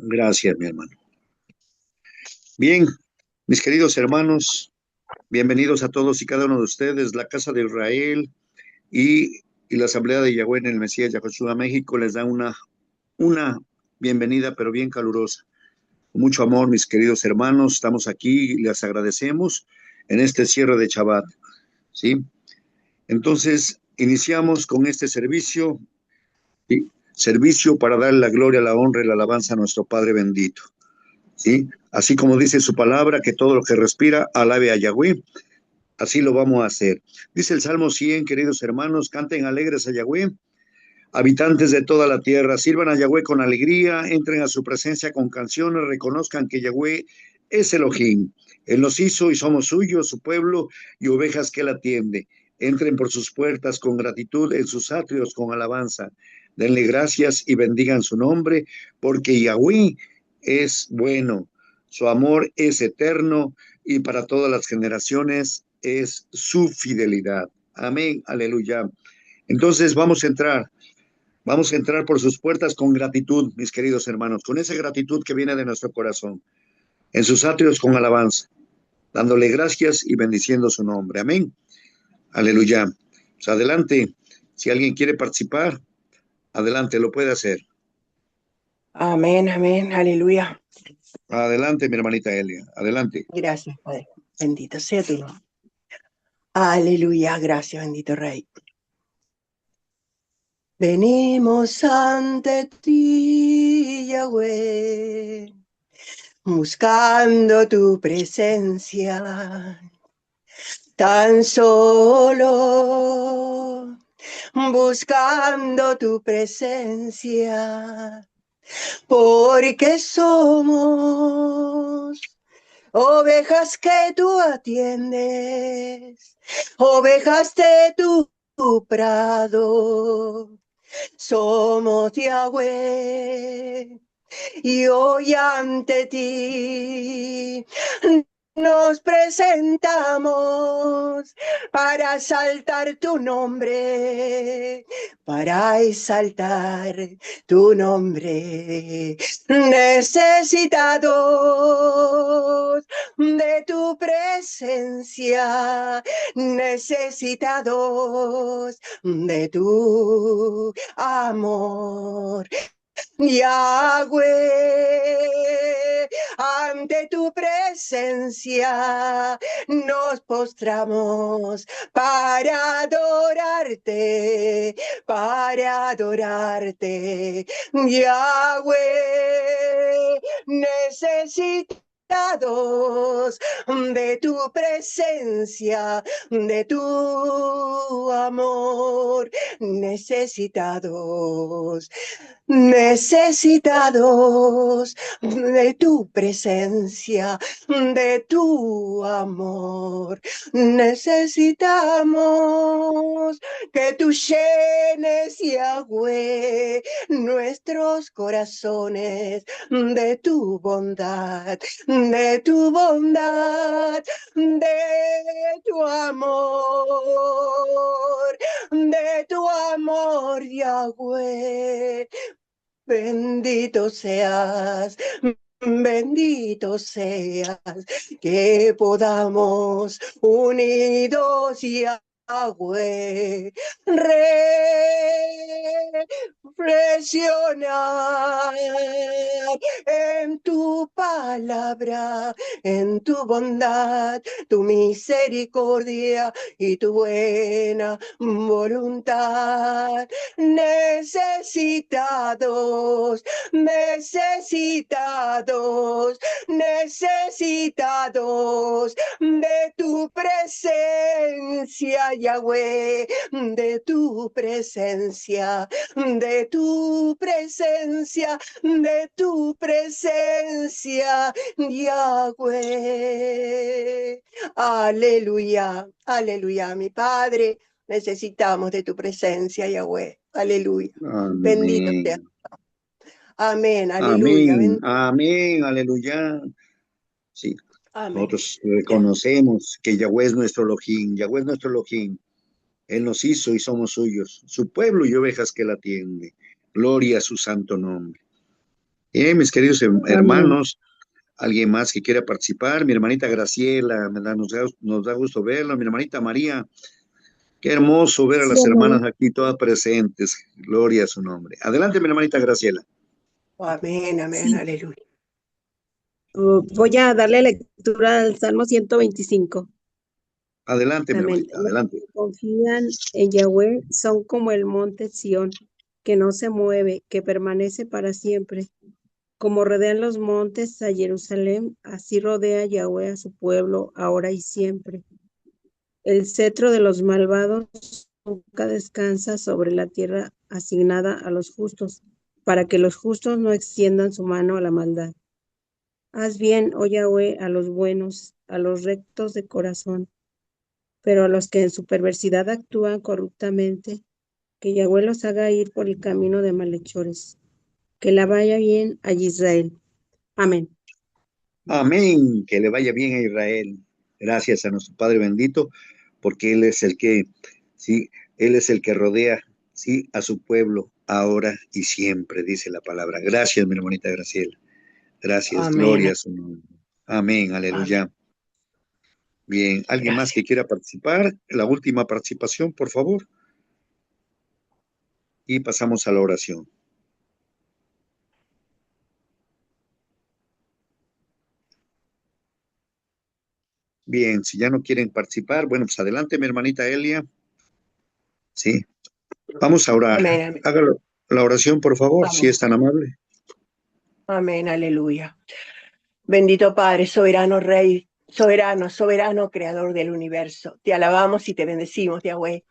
Gracias, mi hermano. Bien, mis queridos hermanos, bienvenidos a todos y cada uno de ustedes. La Casa de Israel y la Asamblea de Yahweh en el Mesías Yahushua México les da una bienvenida, pero bien calurosa. Con mucho amor, mis queridos hermanos, estamos aquí y les agradecemos en este cierre de Shabbat, ¿sí? Entonces, iniciamos con este servicio, ¿sí? Servicio para dar la gloria, la honra y la alabanza a nuestro Padre bendito. ¿Sí? Así como dice su palabra, que todo lo que respira alabe a Yahweh, así lo vamos a hacer. Dice el Salmo 100, queridos hermanos, canten alegres a Yahweh, habitantes de toda la tierra, sirvan a Yahweh con alegría, entren a su presencia con canciones, reconozcan que Yahweh es Elohim. Él nos hizo y somos suyos, su pueblo y ovejas que él atiende. Entren por sus puertas con gratitud, en sus atrios con alabanza. Denle gracias y bendigan su nombre, porque Yahweh es bueno, su amor es eterno y para todas las generaciones es su fidelidad. Amén, aleluya. Entonces vamos a entrar por sus puertas con gratitud, mis queridos hermanos, con esa gratitud que viene de nuestro corazón, en sus atrios con alabanza, dándole gracias y bendiciendo su nombre. Amén, aleluya. Pues adelante, si alguien quiere participar, adelante, lo puede hacer. Amén, amén, aleluya. Adelante, mi hermanita Elia, adelante. Gracias, Padre. Bendito sea tu nombre. Aleluya, gracias, bendito Rey. Venimos ante ti, Yahweh, buscando tu presencia, tan solo buscando tu presencia, porque somos ovejas que tú atiendes, ovejas de tu prado, somos Yahweh, y hoy ante ti nos presentamos para exaltar tu nombre, para exaltar tu nombre, necesitados de tu presencia, necesitados de tu amor. Yahweh, ante tu presencia nos postramos para adorarte, para adorarte. Yahweh, necesitamos de tu presencia, de tu amor, necesitados de tu presencia, de tu amor. Necesitamos que tú llenes, Yahweh, nuestros corazones de tu bondad, de tu bondad, de tu amor, Yahweh. Bendito seas, que podamos unidos y Yahweh, reflexionar en tu palabra, en tu bondad, tu misericordia y tu buena voluntad. Necesitados, necesitados, necesitados de tu presencia, Yahweh, de tu presencia, de tu presencia, de tu presencia, Yahweh. Aleluya, aleluya, mi Padre. Necesitamos de tu presencia, Yahweh. Aleluya. Bendito Amén, sea. Amén, aleluya. amén, amén, aleluya. Sí, Amén. nosotros reconocemos que Yahweh es nuestro Elohim, Yahweh es nuestro Elohim. Él nos hizo y somos suyos, su pueblo y ovejas que él atiende. Gloria a su santo nombre. Mis queridos Amén. hermanos, alguien más que quiera participar, mi hermanita Graciela, nos da gusto verlo, mi hermanita María, qué hermoso ver a Sí, las hermanas amén. aquí todas presentes, gloria a su nombre. Adelante, mi hermanita Graciela. Amén, amén, Sí. aleluya. Voy a darle lectura al Salmo 125. Adelante, mi Amén. hermanita, Los adelante. que confían en Yahweh son como el monte Sión, que no se mueve, que permanece para siempre. Como rodean los montes a Jerusalén, así rodea Yahweh a su pueblo, ahora y siempre. El cetro de los malvados nunca descansa sobre la tierra asignada a los justos, para que los justos no extiendan su mano a la maldad. Haz bien, oh Yahweh, a los buenos, a los rectos de corazón, pero a los que en su perversidad actúan corruptamente, que Yahweh los haga ir por el camino de malhechores. Que la vaya bien a Israel. Amén. Amén, que le vaya bien a Israel. Gracias a nuestro Padre bendito, porque Él es el que, sí, Él es el que rodea, sí, a su pueblo ahora y siempre, dice la palabra. Gracias, mi hermanita Graciela. Gracias, Amén, gloria a su nombre. Amén, amén. aleluya. Bien, ¿alguien más Gracias. que quiera participar? La última participación, por favor, y pasamos a la oración. Bien, si ya no quieren participar, bueno, pues adelante, mi hermanita Elia. Sí, vamos a orar. Amén, amén. Hágalo la oración, por favor, si Vamos. es tan amable. Amén, aleluya. Bendito Padre, soberano Rey, soberano, soberano, creador del universo. Te alabamos y te bendecimos, Yahweh.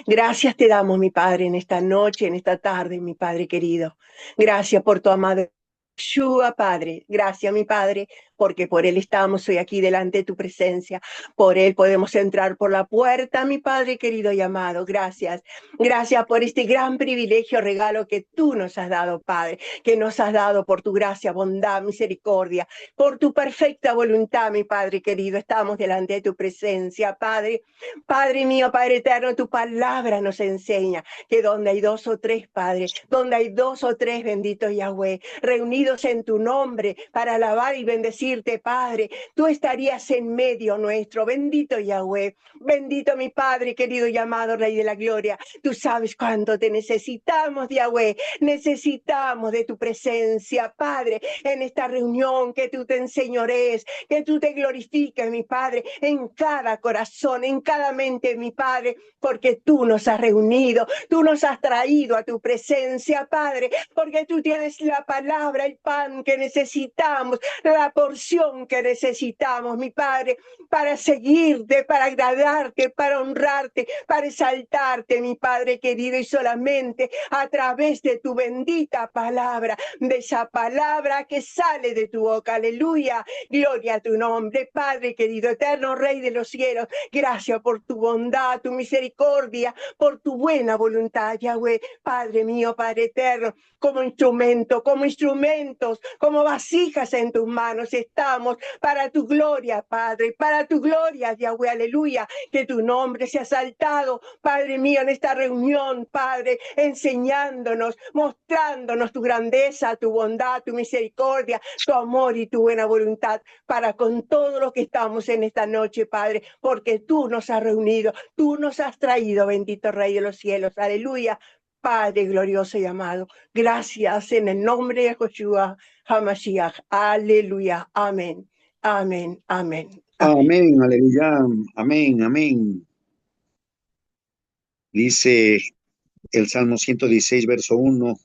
Gracias te damos, mi Padre, en esta noche, en esta tarde, mi Padre querido. Gracias por tu amado Yeshua, Padre. Gracias, mi Padre, porque por Él estamos hoy aquí delante de tu presencia. Por Él podemos entrar por la puerta, mi Padre querido y amado. Gracias. Gracias por este gran privilegio, regalo que tú nos has dado, Padre, que nos has dado por tu gracia, bondad, misericordia, por tu perfecta voluntad, mi Padre querido. Estamos delante de tu presencia, Padre. Padre mío, Padre eterno, tu palabra nos enseña que donde hay dos o tres, Padre, donde hay dos o tres, bendito Yahweh, reunidos en tu nombre para alabar y bendecirte, Padre, tú estarías en medio nuestro. Bendito Yahweh, bendito mi Padre querido y amado Rey de la Gloria. Tú sabes cuánto te necesitamos, Yahweh. Necesitamos de tu presencia, Padre, en esta reunión, que tú te enseñores, que tú te glorifiques, mi Padre, en cada corazón, en cada mente, mi Padre, porque tú nos has reunido, tú nos has traído a tu presencia, Padre, porque tú tienes la palabra, el pan que necesitamos, la porción que necesitamos, mi Padre, para seguirte, para agradarte, para honrarte, para exaltarte, mi Padre querido, y solamente a través de tu bendita palabra, de esa palabra que sale de tu boca. Aleluya. Gloria a tu nombre, Padre querido, eterno Rey de los cielos. Gracias por tu bondad, tu misericordia, por tu buena voluntad, Yahweh. Padre mío, Padre eterno, como instrumento, como instrumentos, como vasijas en tus manos estamos para tu gloria, Padre, para tu gloria, Yahweh, aleluya. Que tu nombre sea exaltado, Padre mío, en esta reunión, Padre, enseñándonos, mostrándonos tu grandeza, tu bondad, tu misericordia, tu amor y tu buena voluntad para con todo lo que estamos en esta noche, Padre, porque tú nos has reunido, tú nos has traído, bendito Rey de los cielos, aleluya. Padre glorioso y amado, gracias en el nombre de Joshua HaMashiach, aleluya, amén, amén, amén, amén. Amén, aleluya. Amén, amén. Dice el Salmo 116, verso 1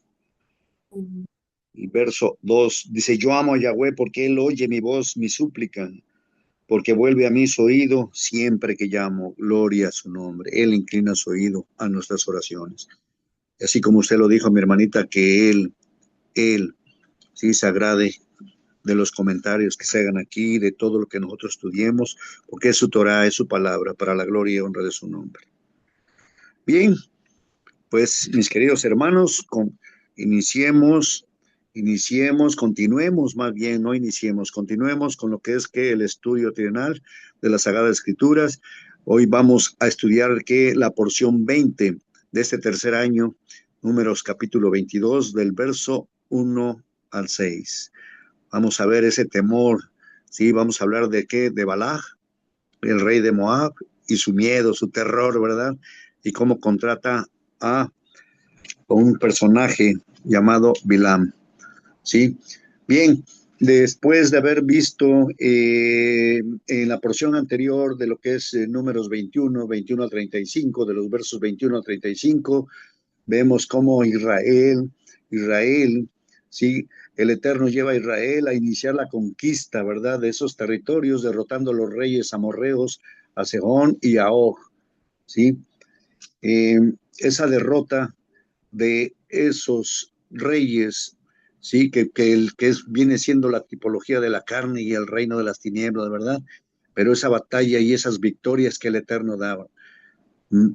y verso 2. Dice, yo amo a Yahweh porque Él oye mi voz, mi súplica, porque vuelve a mí su oído siempre que llamo. Gloria a su nombre. Él inclina su oído a nuestras oraciones. Así como usted lo dijo, mi hermanita, que Él, sí, se agrade de los comentarios que se hagan aquí, de todo lo que nosotros estudiemos, porque es su Torah, es su palabra, para la gloria y honra de su nombre. Bien, pues mis queridos hermanos, iniciemos, continuemos más bien, no iniciemos, continuemos con lo que es que el estudio trienal de las Sagradas Escrituras. Hoy vamos a estudiar que la porción 20 de este tercer año, Números capítulo 22, del verso 1 al 6. Vamos a ver ese temor, ¿sí? Vamos a hablar de qué, de Balaj, el rey de Moab, y su miedo, su terror, ¿verdad? Y cómo contrata a un personaje llamado Bilam, ¿sí? Bien, después de haber visto en la porción anterior de lo que es números 21, 21 al 35, de los versos 21 al 35, vemos cómo Israel, ¿sí? El Eterno lleva a Israel a iniciar la conquista, ¿verdad? De esos territorios, derrotando a los reyes amorreos, a Sehón y a Og, ¿sí? Eh, esa derrota de esos reyes, ¿sí? Viene siendo la tipología de la carne y el reino de las tinieblas, ¿verdad? Pero esa batalla y esas victorias que el Eterno daba. ¿Mm?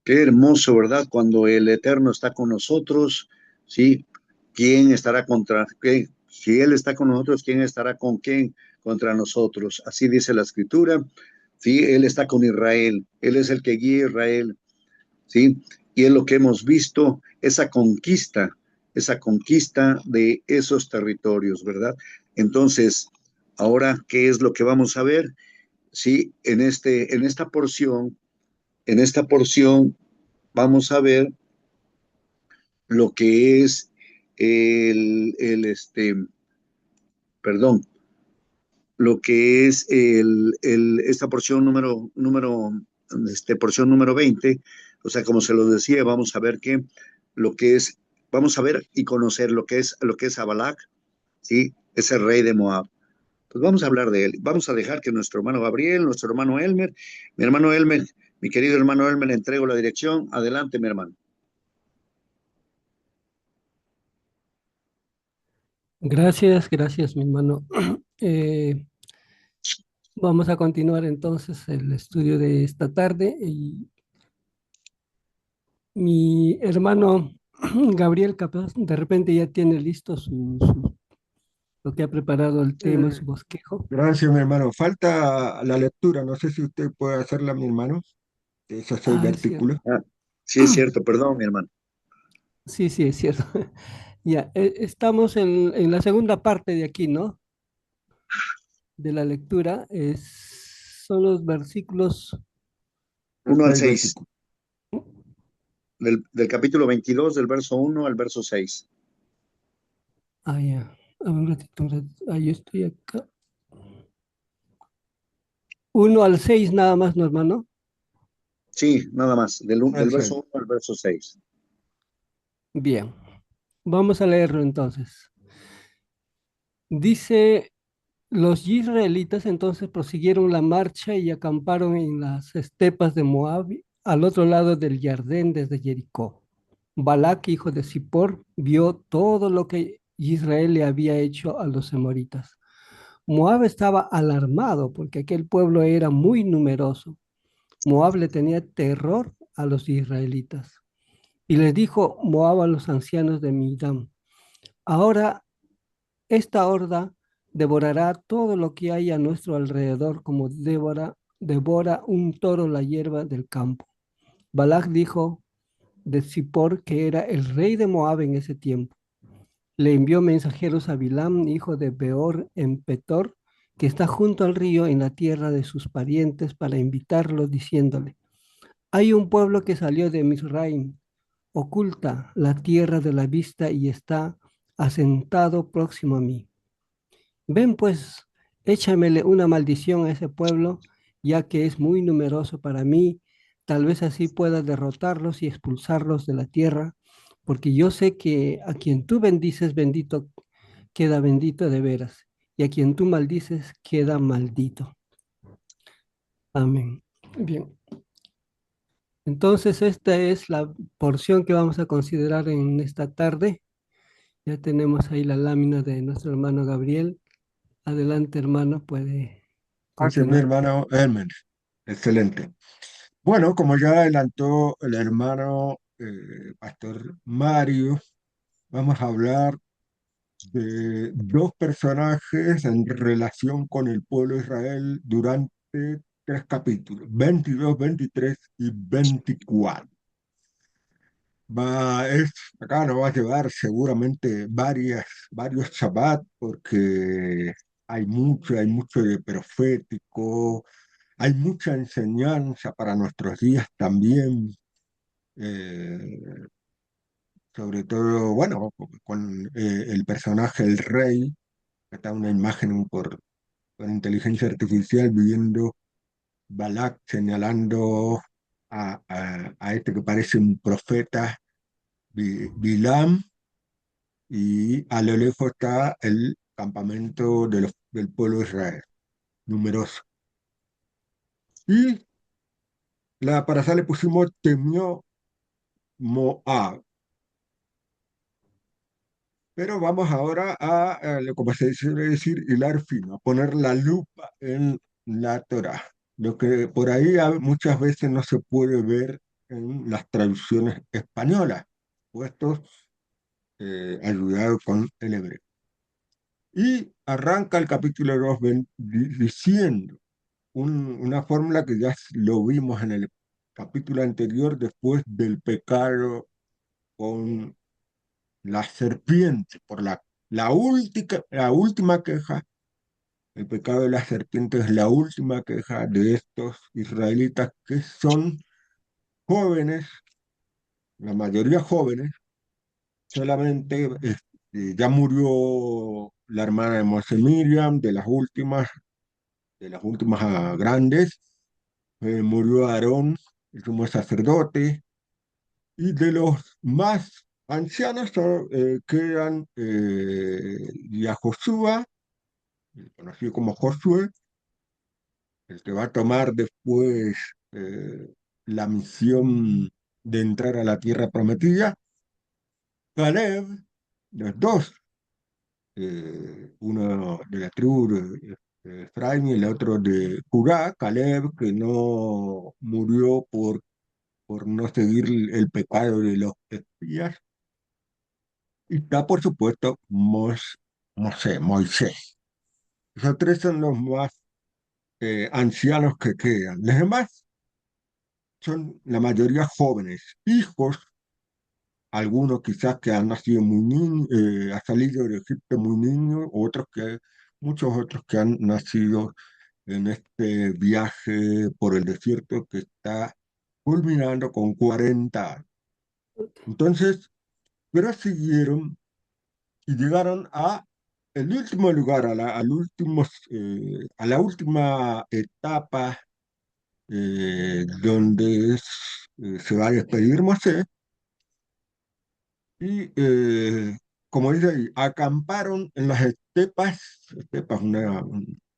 Qué hermoso, ¿verdad? Cuando el Eterno está con nosotros, ¿sí? ¿Quién estará contra qué? Si Él está con nosotros, ¿quién estará con quién contra nosotros? Así dice la Escritura, ¿sí? Él está con Israel, Él es el que guía a Israel, ¿sí? Y es lo que hemos visto, esa conquista de esos territorios, ¿verdad? Entonces, ahora, ¿qué es lo que vamos a ver? Sí, en esta porción vamos a ver lo que es perdón, lo que es esta porción porción número 20, o sea, como se lo decía, vamos a ver lo que es, vamos a ver y conocer lo que es Abalak, ¿sí? Ese rey de Moab. Pues vamos a hablar de él. Vamos a dejar que nuestro hermano Gabriel, nuestro hermano Elmer, mi querido hermano Elmer, le entrego la dirección. Adelante, mi hermano. Gracias, gracias, mi hermano. Eh, Vamos a continuar entonces el estudio de esta tarde y mi hermano Gabriel capaz de repente ya tiene listo lo que ha preparado el tema, Eh, su bosquejo. Gracias, mi hermano. Falta la lectura. No sé si usted puede hacerla, mi hermano. Esos seis Ah, es cierto. versículos. Ah, sí, es cierto, perdón, mi hermano. Sí, sí, es cierto. Ya, estamos en la segunda parte de aquí, ¿no? De la lectura. Son los versículos. Los 1 al seis 6 versículos. del capítulo 22 del verso 1 al verso 6. Ah, ya. A ver, un ratito, un ratito. Ah, yo estoy acá. 1 al 6 nada más, ¿no, hermano? Sí, nada más, del Al seis. verso 1 al verso 6. Bien, vamos a leerlo entonces. Dice, los israelitas entonces prosiguieron la marcha y acamparon en las estepas de Moab, al otro lado del Jardín desde Jericó. Balac, hijo de Zippor, vio todo lo que Israel le había hecho a los amoritas. Moab estaba alarmado porque aquel pueblo era muy numeroso. Moab le tenía terror a los israelitas. Y les dijo Moab a los ancianos de Midam, ahora esta horda devorará todo lo que hay a nuestro alrededor como devora un toro la hierba del campo. Balak dijo de Zippor, que era el rey de Moab en ese tiempo. Le envió mensajeros a Bilam, hijo de Beor, en Petor, que está junto al río en la tierra de sus parientes, para invitarlo, diciéndole, hay un pueblo que salió de Misraim, oculta la tierra de la vista y está asentado próximo a mí. Ven pues, échamele una maldición a ese pueblo, ya que es muy numeroso para mí, tal vez así pueda derrotarlos y expulsarlos de la tierra, porque yo sé que a quien tú bendices, bendito queda bendito de veras, y a quien tú maldices, queda maldito. Amén. Bien, entonces esta es la porción que vamos a considerar en esta tarde. Ya tenemos ahí la lámina de nuestro hermano Gabriel. Adelante, hermano, puede Gracias, mi continuar. hermano Hermes. Excelente. Bueno, como ya adelantó el hermano Pastor Mario, vamos a hablar de dos personajes en relación con el pueblo de Israel durante tres capítulos, 22, 23 y 24. acá nos va a llevar seguramente varios Shabbat porque hay mucho de profético, hay mucha enseñanza para nuestros días también, eh, sobre todo, bueno, con el personaje, el rey, que está una imagen por inteligencia artificial viviendo Balak señalando a este que parece un profeta, Bilam, y a lo lejos está el campamento del pueblo de Israel, numeroso. Y para allá le pusimos temió Moab. Pero vamos ahora como se suele decir, hilar fino, a poner la lupa en la Torá. Lo que por ahí muchas veces no se puede ver en las traducciones españolas, puestos ayudados con el hebreo. Y arranca el capítulo 2 diciendo una fórmula que ya lo vimos en el capítulo anterior después del pecado con la serpiente, por la última queja, el pecado de la serpiente es la última queja de estos israelitas que son jóvenes, la mayoría jóvenes, solamente ya murió la hermana de Moisés Miriam, de las últimas grandes, murió Aarón, el sumo sacerdote, y de los más ancianos quedan ya Josué, conocido como Josué, el que va a tomar después la misión de entrar a la tierra prometida, Caleb, los dos, uno de la tribu de Efraín y el otro de Judá, Caleb, que no murió por no seguir el pecado de los espías, y está, por supuesto, Moisés. Esos tres son los más ancianos que quedan. Los demás son la mayoría jóvenes, hijos, algunos quizás que han nacido muy niños, han salido de Egipto muy niños, muchos otros que han nacido en este viaje por el desierto que está culminando con 40 años. Entonces, pero siguieron y llegaron a el último lugar, a la última etapa donde se va a despedir Moisés, y como dice ahí, acamparon en las estepas,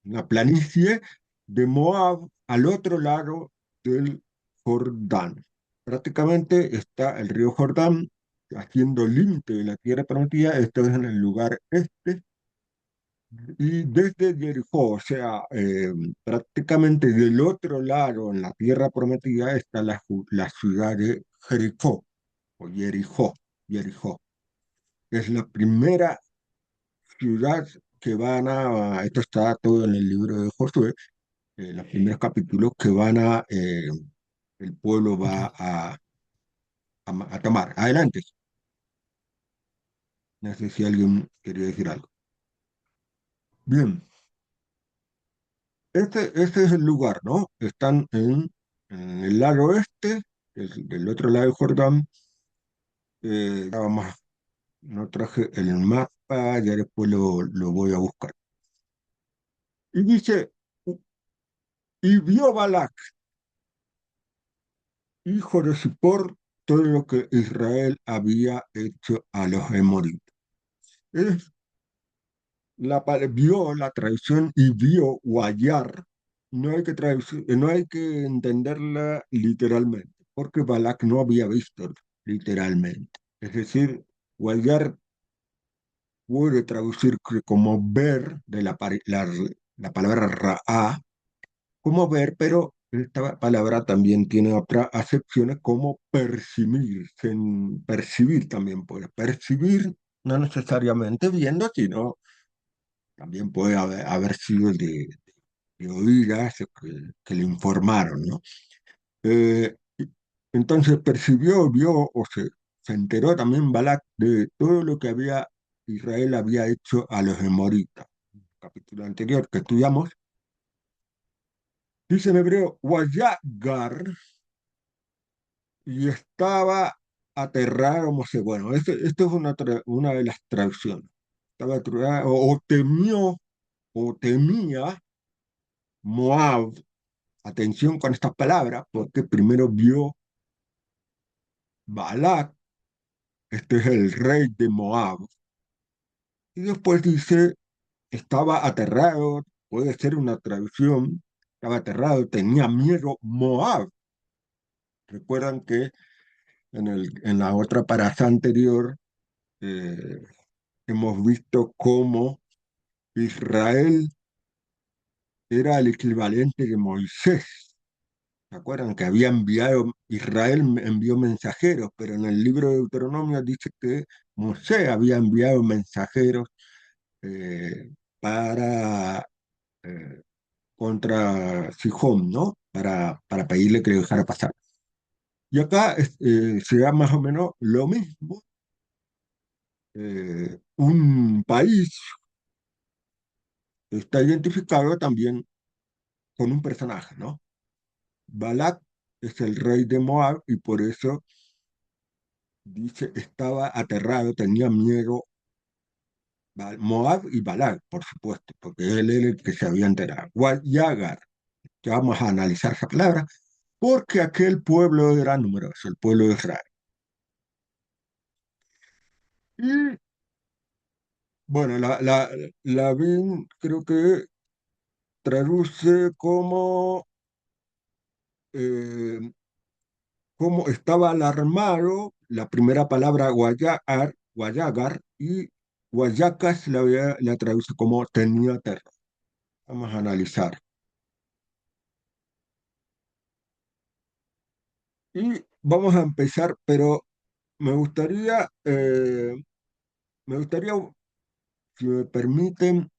una planicie de Moab al otro lado del Jordán. Prácticamente está el río Jordán haciendo límite de la tierra prometida, esto es en el lugar este, y desde Jericó, o sea, prácticamente del otro lado, en la tierra prometida, está la ciudad de Jericó, o Jericó. Es la primera ciudad que esto está todo en el libro de Josué, los primeros capítulos que el pueblo va a tomar. Adelante. No sé si alguien quería decir algo. Bien, este es el lugar, ¿no? Están en el lado oeste, del otro lado del Jordán. Vamos, no traje el mapa, ya después lo voy a buscar. Y dice, y vio Balac, hijo de Zippor, todo lo que Israel había hecho a los emoritas. Es vio la traducción y vio guayar, no hay que entenderla literalmente, porque Balak no había visto literalmente. Es decir, guayar puede traducir como ver, la palabra ra'a, como ver, pero esta palabra también tiene otras acepciones como percibir, percibir también puede percibir, no necesariamente viendo, sino también puede haber sido de oídas que le informaron, ¿no? Y entonces percibió, vio o se enteró también Balac de todo lo que Israel había hecho a los emoritas. Capítulo anterior que estudiamos, dice en hebreo, Wayagar, y estaba aterrado, no sé, bueno, esto es una de las traducciones. Estaba aterrado, o temió, o temía Moab. Atención con estas palabras, porque primero vio Balac, este es el rey de Moab, y después dice, estaba aterrado, puede ser una traducción, estaba aterrado, tenía miedo Moab. Recuerdan que en la otra paraza anterior eh, hemos visto cómo Israel era el equivalente de Moisés. ¿Se acuerdan que Israel envió mensajeros, pero en el libro de Deuteronomio dice que Moisés había enviado mensajeros eh, para eh, contra Sihón, ¿no? Para pedirle que le dejara pasar. Y acá se da más o menos lo mismo. Un país está identificado también con un personaje, ¿no? Balak es el rey de Moab y por eso dice estaba aterrado, tenía miedo. Moab y Balak, por supuesto, porque él era el que se había enterado. Yagar, que vamos a analizar esa palabra, porque aquel pueblo era numeroso, el pueblo de Israel. Y bueno, la BIN creo que traduce eh, como estaba alarmado, la primera palabra Guayagar, y Guayacas la traduce como tenía terror. Vamos a analizar. Y vamos a empezar, pero me gustaría, me gustaría, si me permiten,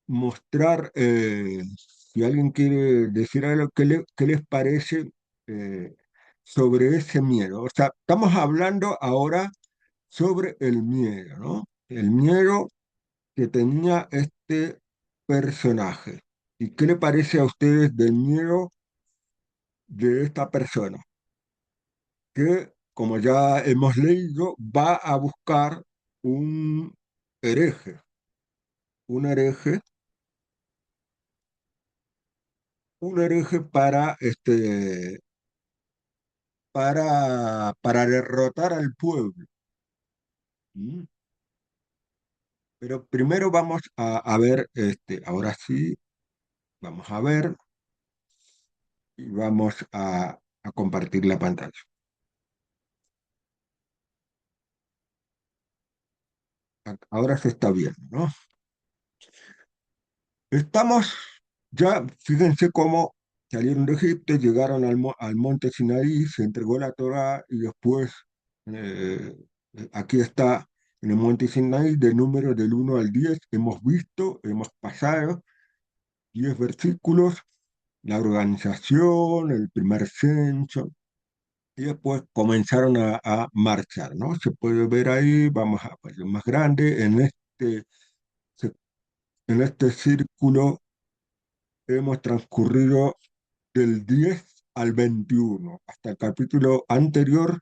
mostrar, si alguien quiere decir algo, qué les parece eh, sobre ese miedo. O sea, estamos hablando ahora sobre el miedo, ¿no? El miedo que tenía este personaje. ¿Y qué le parece a ustedes del miedo de esta persona? Que, como ya hemos leído, va a buscar un hereje, un hereje, un hereje para derrotar al pueblo. ¿Mm? Pero primero vamos a ver, ahora sí, vamos a ver y vamos a compartir la pantalla. Ahora se está viendo, ¿no? Estamos ya, fíjense cómo salieron de Egipto, llegaron al monte Sinaí, se entregó la Torá y después eh, aquí está en el monte Sinaí, de número del 1 al 10, hemos visto, hemos pasado 10 versículos, la organización, el primer censo, y después comenzaron a marchar, ¿no? Se puede ver ahí, vamos a ver más grande, se- en este círculo hemos transcurrido del 10 al 21. Hasta el capítulo anterior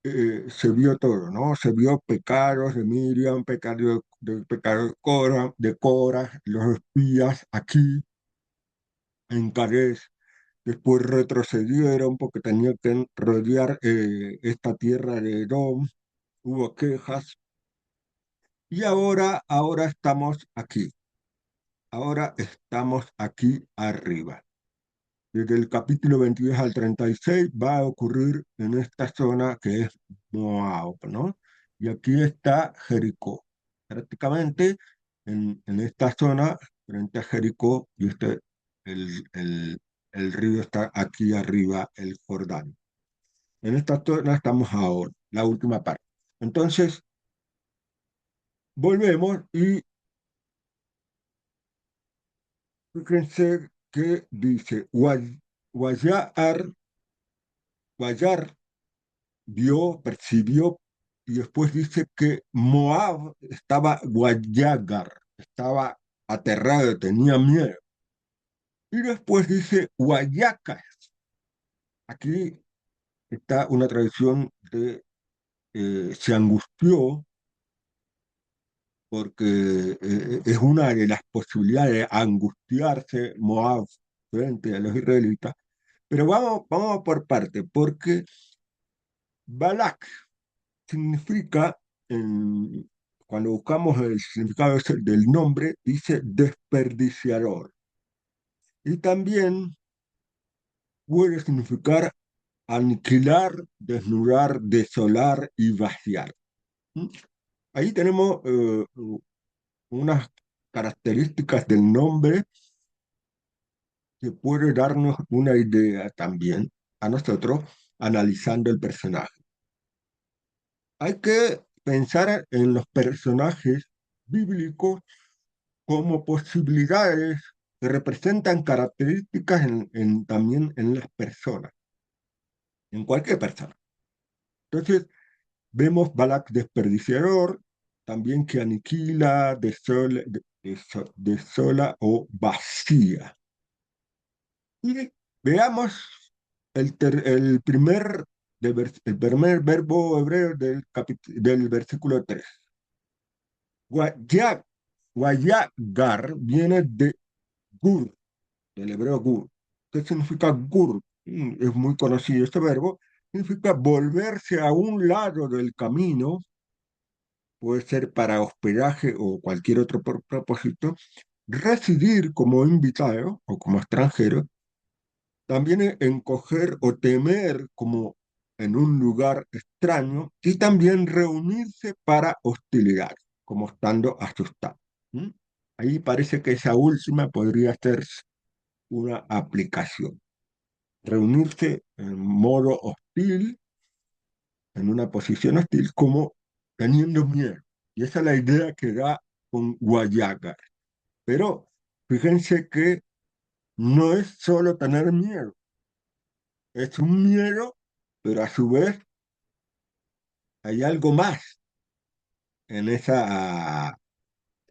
se vio todo, ¿no? Se vio pecados de Miriam, pecado de Cora, los espías aquí en Cades. Después retrocedieron porque tenían que rodear esta tierra de Edom. Hubo quejas. Y ahora estamos aquí. Ahora estamos aquí arriba. Desde el capítulo 22 al 36 va a ocurrir en esta zona que es Moab, ¿no? Y aquí está Jericó. Prácticamente en esta zona, frente a Jericó, y el, el, el río está aquí arriba, el Jordán. En esta zona estamos ahora, la última parte. Entonces, volvemos y fíjense que dice, Guayar, Guayar vio, percibió, y después dice que Moab estaba Guayagar, estaba aterrado, tenía miedo. Y después dice Guayacas. Aquí está una traducción de se angustió porque es una de las posibilidades de angustiarse Moab frente a los israelitas. Pero vamos por parte, porque Balak significa, cuando buscamos el significado del nombre, dice desperdiciador. Y también puede significar aniquilar, desnudar, desolar y vaciar. ¿Mm? Ahí tenemos unas características del nombre que puede darnos una idea también a nosotros analizando el personaje. Hay que pensar en los personajes bíblicos como posibilidades que representan características también en las personas, en cualquier persona. Entonces, vemos Balak desperdiciador, también que aniquila, desola o vacía. Y veamos el primer verbo hebreo del versículo 3. Guayag, Guayagar viene de gur, del hebreo gur. ¿Qué significa gur? Es muy conocido este verbo. Significa volverse a un lado del camino, puede ser para hospedaje o cualquier otro propósito, residir como invitado o como extranjero, también encoger o temer como en un lugar extraño y también reunirse para hostilidad, como estando asustado. ¿Mm? Ahí parece que esa última podría ser una aplicación. Reunirse en modo hostil, en una posición hostil, como teniendo miedo. Y esa es la idea que da con Guayaga. Pero fíjense que no es solo tener miedo, es un miedo, pero a su vez hay algo más en esa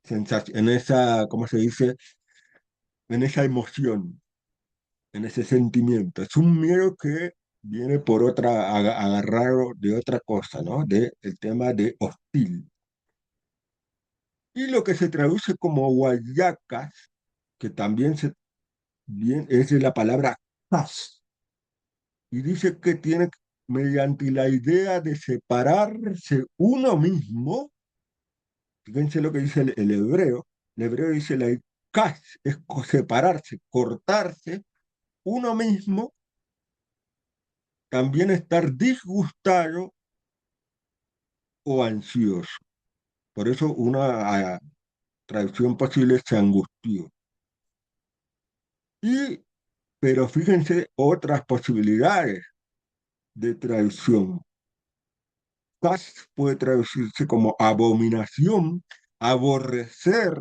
sensación, en esa, ¿cómo se dice? En esa emoción, en ese sentimiento. Es un miedo que viene por agarrado de otra cosa, ¿no? De el tema de hostil. Y lo que se traduce como guayacas, que también es de la palabra paz, y dice que tiene, mediante la idea de separarse uno mismo. Fíjense lo que dice el hebreo. El hebreo dice la kas, es separarse, cortarse uno mismo, también estar disgustado o ansioso. Por eso una traducción posible es se angustió. Pero fíjense otras posibilidades de traducción. Kas puede traducirse como abominación, aborrecer,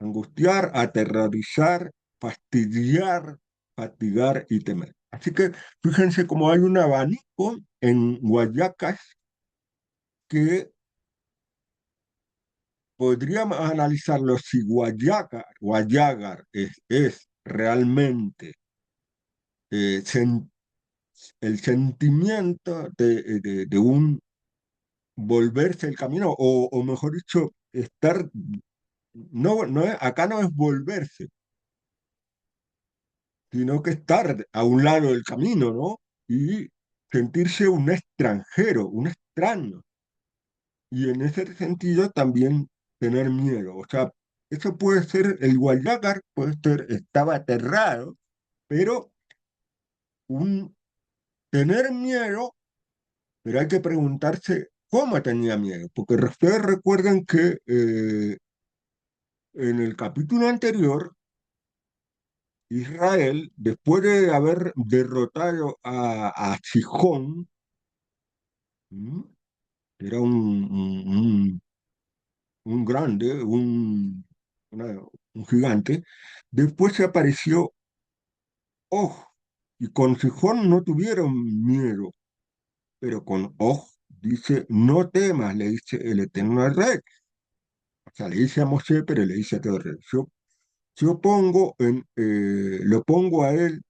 angustiar, aterrorizar, fastidiar, fatigar y temer. Así que fíjense cómo hay un abanico en Guayacas que podríamos analizarlo si Guayagar es realmente eh, sen- el sentimiento de un volverse el camino, o mejor dicho, estar, acá no es volverse, sino que estar a un lado del camino, ¿no? Y sentirse un extranjero, un extraño. Y en ese sentido también tener miedo. O sea, eso puede ser, el Guayagar puede ser, estaba aterrado, pero un tener miedo, pero hay que preguntarse cómo tenía miedo, porque ustedes recuerden que en el capítulo anterior, Israel, después de haber derrotado a Sihón, ¿m? Era un grande, un gigante. Después se apareció Og, y con Sihón no tuvieron miedo, pero con Og dice, no temas, le dice el Eterno al rey. O sea, le dice a Moshe, pero le dice a todo el rey. Yo lo pongo a él,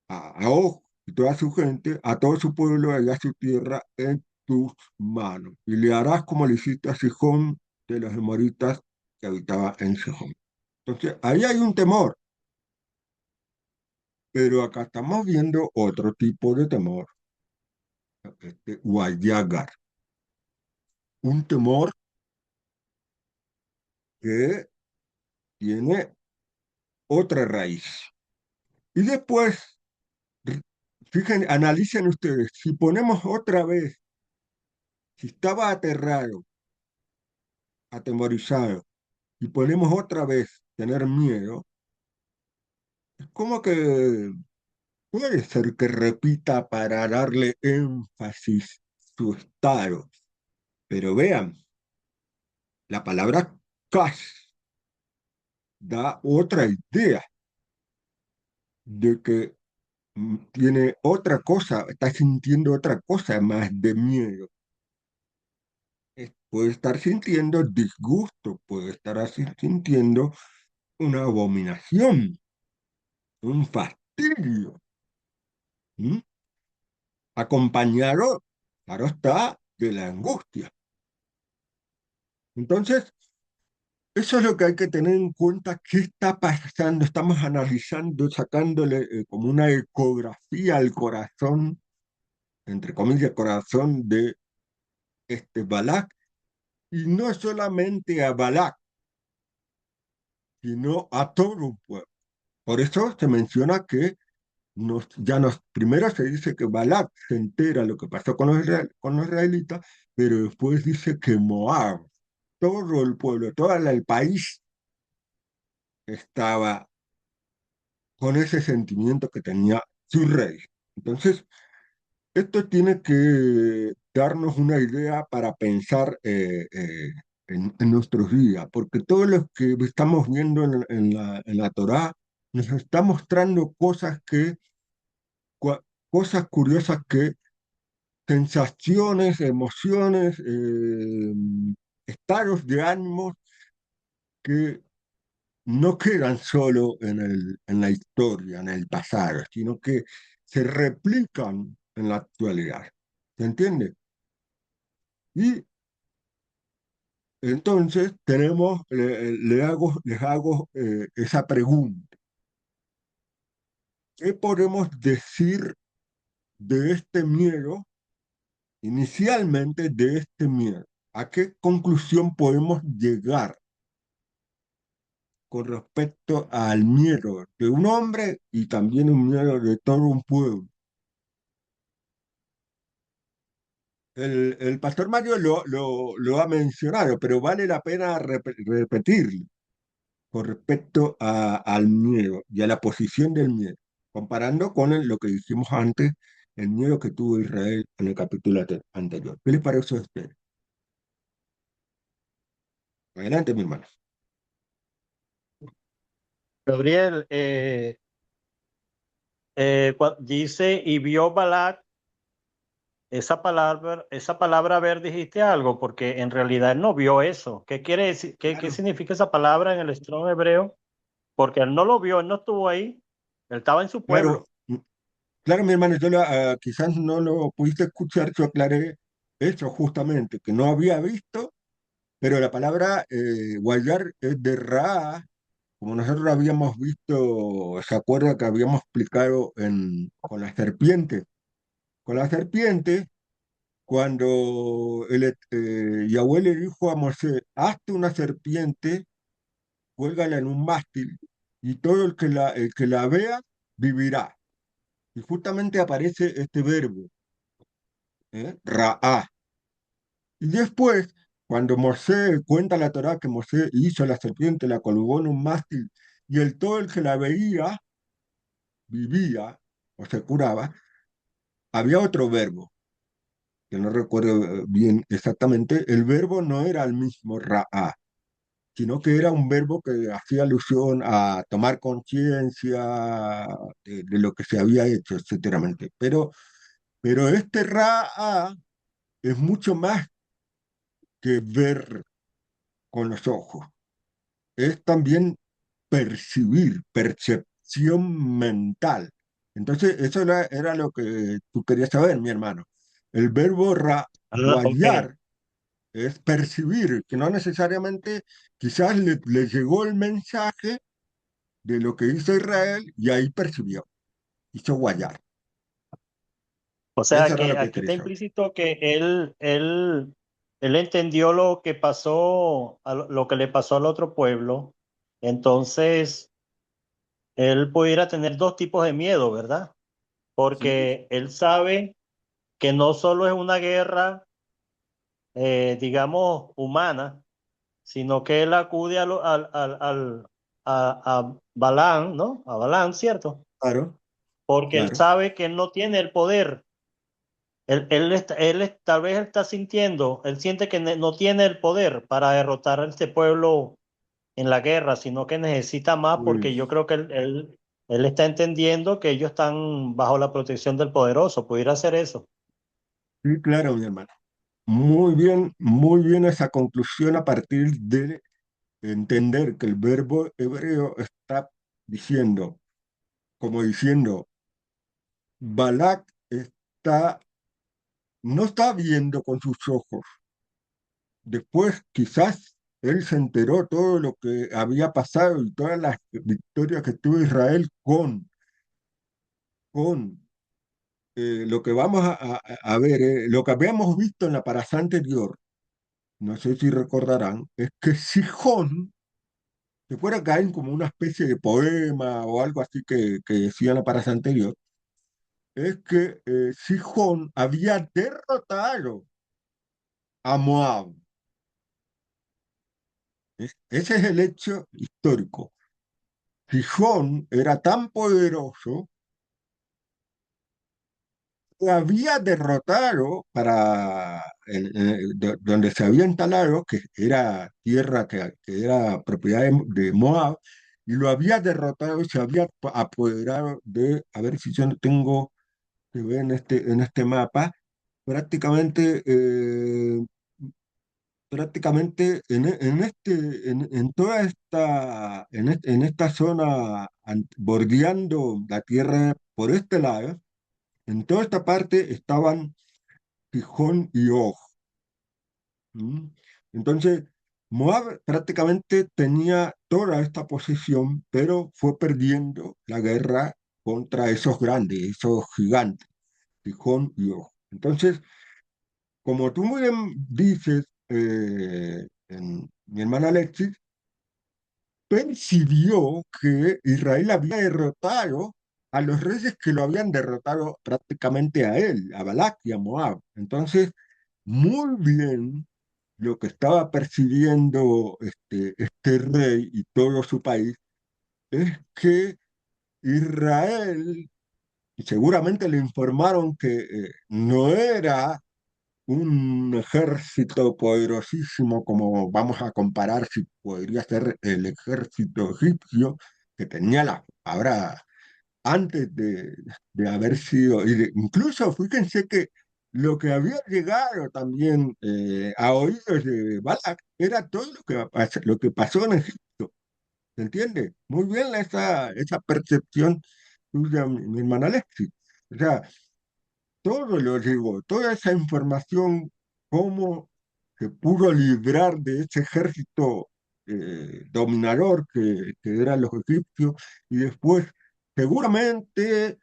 a Og y toda su gente, a todo su pueblo y a su tierra en tus manos. Y le harás como le hiciste a Sihón de los amoritas que habitaba en Sihón. Entonces, ahí hay un temor, pero acá estamos viendo otro tipo de temor, Wayagar, un temor que tiene otra raíz. Y después, fíjense, analicen ustedes, si ponemos otra vez, si estaba aterrado, atemorizado, y ponemos otra vez tener miedo, es como que puede ser que repita para darle énfasis su estado. Pero vean, la palabra kas da otra idea de que tiene otra cosa, está sintiendo otra cosa más de miedo. Puede estar sintiendo disgusto, puede estar sintiendo una abominación, un fastidio, ¿m? Acompañado, claro está, de la angustia. Entonces, eso es lo que hay que tener en cuenta, qué está pasando. Estamos analizando, sacándole como una ecografía al corazón, entre comillas, corazón de este Balak, y no solamente a Balak, sino a todo un pueblo. Por eso se menciona que primero se dice que Balak se entera lo que pasó con los israelitas, pero después dice que Moab, todo el pueblo, todo el país estaba con ese sentimiento que tenía su rey. Entonces, esto tiene que darnos una idea para pensar en nuestros días, porque todo lo que estamos viendo en la Torá nos está mostrando cosas curiosas que sensaciones, emociones, estados de ánimo que no quedan solo en la historia, en el pasado, sino que se replican en la actualidad. ¿Se entiende? Y entonces les hago esa pregunta. ¿Qué podemos decir de este miedo, inicialmente de este miedo? ¿A qué conclusión podemos llegar con respecto al miedo de un hombre y también un miedo de todo un pueblo? El pastor Mario lo ha mencionado, pero vale la pena repetirlo con respecto al miedo y a la posición del miedo, comparando con lo que dijimos antes, el miedo que tuvo Israel en el capítulo anterior. ¿Qué les parece a ustedes? Adelante, mi hermano. Gabriel, dice, y vio Balak, esa palabra ver, dijiste algo, porque en realidad él no vio eso. ¿Qué quiere decir? ¿Qué Claro, significa esa palabra en el Strong hebreo? Porque él no lo vio, él no estuvo ahí, él estaba en su claro, pueblo. claro, mi hermano, quizás no lo pudiste escuchar, yo aclaré eso justamente, que no había visto, pero la palabra guayar es de Ra, como nosotros habíamos visto, ¿se acuerda que habíamos explicado con la serpiente? Con la serpiente, cuando Yahweh le dijo a Moisés, hazte una serpiente, cuélgala en un mástil, y todo el que la vea vivirá. Y justamente aparece este verbo, Ra'á. Y después, cuando Moisés cuenta la Torá que Moisés hizo la serpiente, la colgó en un mástil, y todo el que la veía vivía o se curaba, había otro verbo, que no recuerdo bien exactamente. El verbo no era el mismo Ra'á, sino que era un verbo que hacía alusión a tomar conciencia de lo que se había hecho, etcétera. Pero Pero este Ra es mucho más que ver con los ojos, es también percibir, percepción mental. Entonces, eso era lo que tú querías saber, mi hermano. El verbo Ok. rayar es percibir, que no necesariamente quizás le llegó el mensaje de lo que hizo Israel y ahí percibió, hizo guayar. O Eso sea era que lo que aquí quería está saber. implícito que él entendió lo que pasó, lo que le pasó al otro pueblo. Entonces, él pudiera tener dos tipos de miedo, ¿verdad? Sí, Porque él sabe que no solo es una guerra, digamos, humana, sino que él acude a Balán, ¿no? A Balán, ¿cierto? claro, Porque él claro. sabe que él no tiene el poder. Tal vez él está sintiendo, él siente que no tiene el poder para derrotar a este pueblo en la guerra, sino que necesita más porque yo Pues creo que él está entendiendo que ellos están bajo la protección del poderoso. Pudiera ser eso. sí, claro, mi hermano. Muy bien esa conclusión a partir de entender que el verbo hebreo está diciendo, como diciendo, Balak está, no está viendo con sus ojos. Después quizás él se enteró todo lo que había pasado y todas las victorias que tuvo Israel con lo que vamos a ver, lo que habíamos visto en la paraxá anterior, no sé si recordarán, es que Sihón, que fuera caer como una especie de poema o algo así que decía en la paraxá anterior, es que Sihón había derrotado a Moab. Ese es el hecho histórico. Sihón era tan poderoso que había derrotado donde se había instalado, que era tierra que era propiedad de Moab, y lo había derrotado y se había apoderado de, a ver si yo no tengo que ver en este mapa, prácticamente, prácticamente en toda en esta zona, bordeando la tierra por este lado, en toda esta parte estaban Gijón y Og. ¿Mm? Entonces, Moab prácticamente tenía toda esta posesión, pero fue perdiendo la guerra contra esos grandes, esos gigantes, Gijón y Og. Entonces, como tú muy bien dices, mi hermana Alexis percibió que Israel había derrotado a los reyes que lo habían derrotado prácticamente a él, a Balac y a Moab. Entonces, muy bien lo que estaba percibiendo este rey y todo su país es que Israel, y seguramente le informaron que no era un ejército poderosísimo como vamos a comparar si podría ser el ejército egipcio que tenía ahora antes de haber sido, incluso fíjense que lo que había llegado también a oídos de Balak era todo lo que pasó en Egipto, ¿se entiende? Muy bien esa percepción tuya, mi hermana Alexis. O sea, todo lo llegó, toda esa información, cómo se pudo librar de ese ejército dominador que eran los egipcios, y después seguramente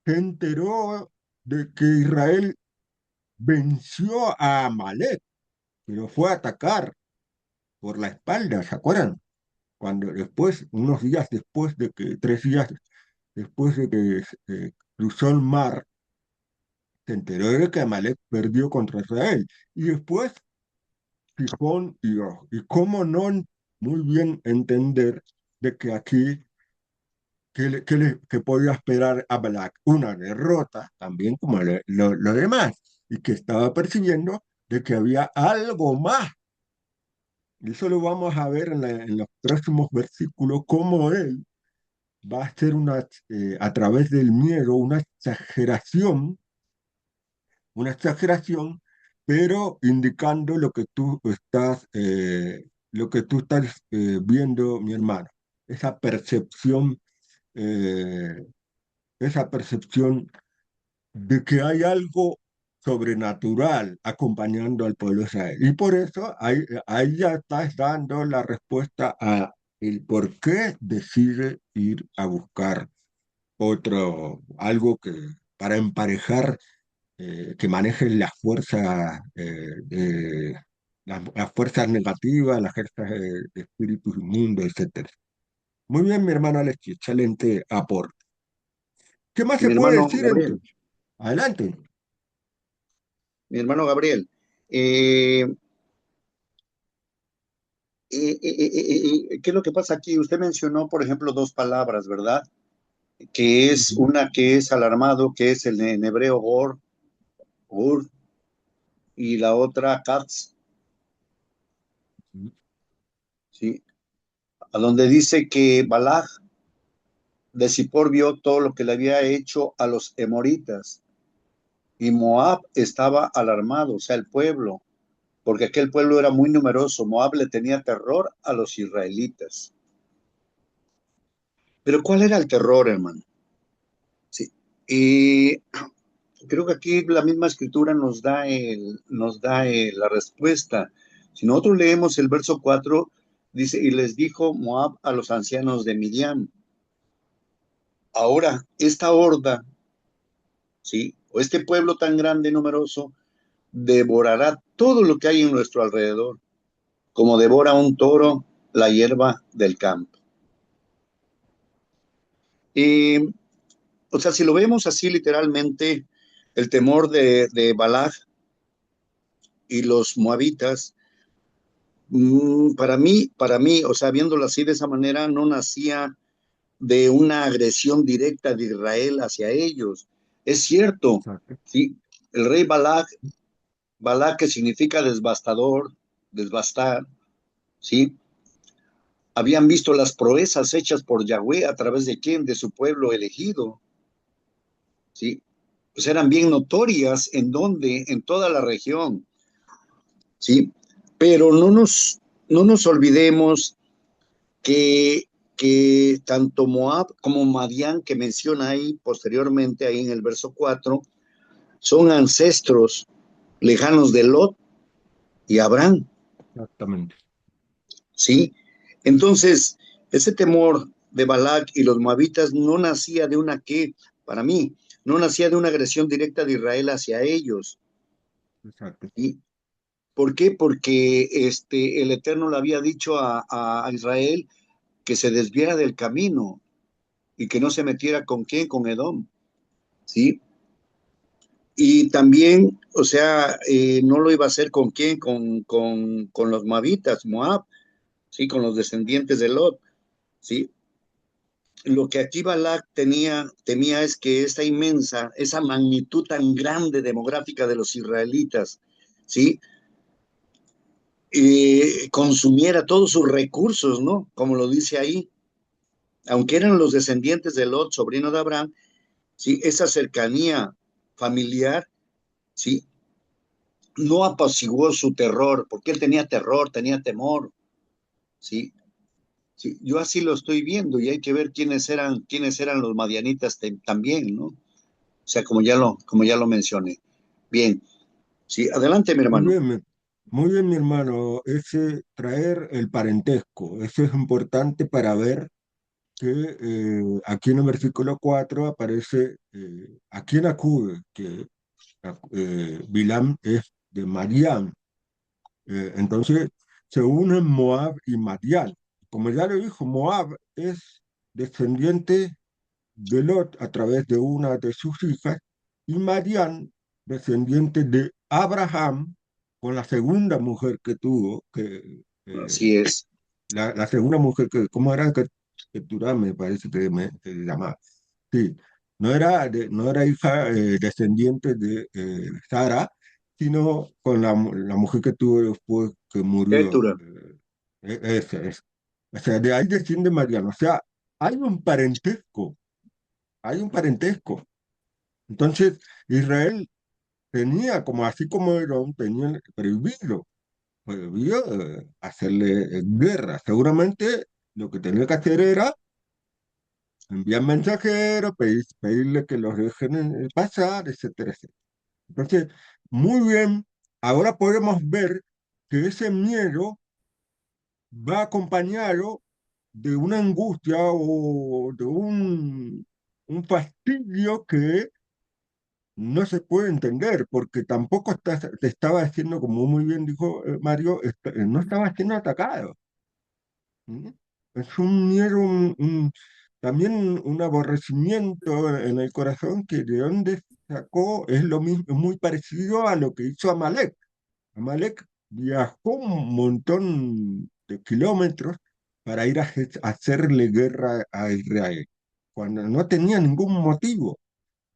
se enteró de que Israel venció a Amalek, que lo fue a atacar por la espalda, ¿se acuerdan? Cuando después, unos días después de que, 3 días después de que cruzó el mar, se enteró de que Amalek perdió contra Israel. Y después Gijón y Og. Y cómo no muy bien entender de que aquí, que podía esperar a Balak una derrota, también como lo demás, y que estaba percibiendo de que había algo más. Y eso lo vamos a ver en los próximos versículos, cómo él va a hacer a través del miedo, una exageración una exageración, pero indicando lo que tú estás viendo, mi hermano, esa percepción, eh, esa percepción de que hay algo sobrenatural acompañando al pueblo de Israel. Y por eso ahí ya estás dando la respuesta a el por qué decide ir a buscar algo para emparejar, que maneje las fuerzas negativas, las fuerzas de espíritus inmundos, etcétera. Muy bien, mi hermano Alex, excelente aporte. ¿Qué más se Mi puede hermano decir Gabriel, entonces? Adelante. mi hermano Gabriel, eh, ¿qué es lo que pasa aquí? Usted mencionó, por ejemplo, dos palabras, ¿verdad? Que es Ujú, una que es alarmado, que es el en hebreo ur, y la otra katz, ujú. ¿sí? A donde dice que Balaj de Zippor vio todo lo que le había hecho a los emoritas, y Moab estaba alarmado, o sea, el pueblo, porque aquel pueblo era muy numeroso. Moab le tenía terror a los israelitas. Pero ¿cuál era el terror, hermano? Sí. Y creo que aquí la misma escritura la respuesta. Si nosotros leemos el verso 4, dice, y les dijo Moab a los ancianos de Midian. Ahora, esta horda, ¿sí? O este pueblo tan grande y numeroso, devorará todo lo que hay en nuestro alrededor, como devora un toro la hierba del campo. Y, o sea, si lo vemos así literalmente, el temor de Balak y los moabitas, para mí, o sea, viéndolo así de esa manera, no nacía de una agresión directa de Israel hacia ellos. Es cierto, Exacto. sí, el rey Balak que significa devastador, devastar, sí, habían visto las proezas hechas por Yahweh a través de quién, de su pueblo elegido, sí, pues eran bien notorias en donde, en toda la región, sí, pero no nos olvidemos que, que tanto Moab como Madián, que menciona ahí posteriormente, ahí en el verso 4, son ancestros lejanos de Lot y Abraham, Exactamente. ¿sí? Entonces, ese temor de Balac y los moabitas no nacía de una para mí, no nacía de una agresión directa de Israel hacia ellos, Exacto. ¿sí? ¿Por qué? Porque el Eterno le había dicho a Israel que se desviara del camino y que no se metiera con quién, con Edom, ¿sí? Y también, o sea, no lo iba a hacer con quién, con los moabitas, Moab, ¿sí? Con los descendientes de Lot, ¿sí? Lo que aquí Balak temía es que esa magnitud tan grande demográfica de los israelitas, ¿sí? Consumiera todos sus recursos, ¿no? Como lo dice ahí, aunque eran los descendientes de Lot, sobrino de Abraham, ¿sí? Esa cercanía familiar, ¿sí? No apaciguó su terror, porque él tenía terror, tenía temor, ¿sí? Sí, yo así lo estoy viendo y hay que ver quiénes eran los madianitas también, ¿no? O sea, como ya lo mencioné. Bien, sí, adelante, mi Muy hermano. bien, muy bien, mi hermano. Traer el parentesco, eso es importante para ver que aquí en el versículo 4 aparece a quién acude, que Bilam es de Madián. Entonces se unen Moab y Madián. Como ya lo dijo, Moab es descendiente de Lot a través de una de sus hijas, y Madián, descendiente de Abraham, con la segunda mujer que tuvo, Así es. la segunda mujer ¿cómo era? Keturah, me parece que se llamaba. Sí, no era hija descendiente de Sara, sino con la mujer que tuvo después que murió. Hétura. Esa. O sea, de ahí desciende Mariano. O sea, hay un parentesco, hay un parentesco. Entonces, Israel tenía, como así como Herón, tenía prohibido hacerle guerra. Seguramente lo que tenía que hacer era enviar mensajeros, pedirle que los dejen pasar, etcétera, etcétera. Entonces, muy bien, ahora podemos ver que ese miedo va acompañado de una angustia o de un fastidio que no se puede entender, porque tampoco te estaba siendo, como muy bien dijo Mario, no estaba siendo atacado. ¿Mm? Es un miedo, también un aborrecimiento en el corazón que de dónde sacó es lo mismo, muy parecido a lo que hizo Amalek. Amalek viajó un montón de kilómetros para ir a hacerle guerra a Israel, cuando no tenía ningún motivo,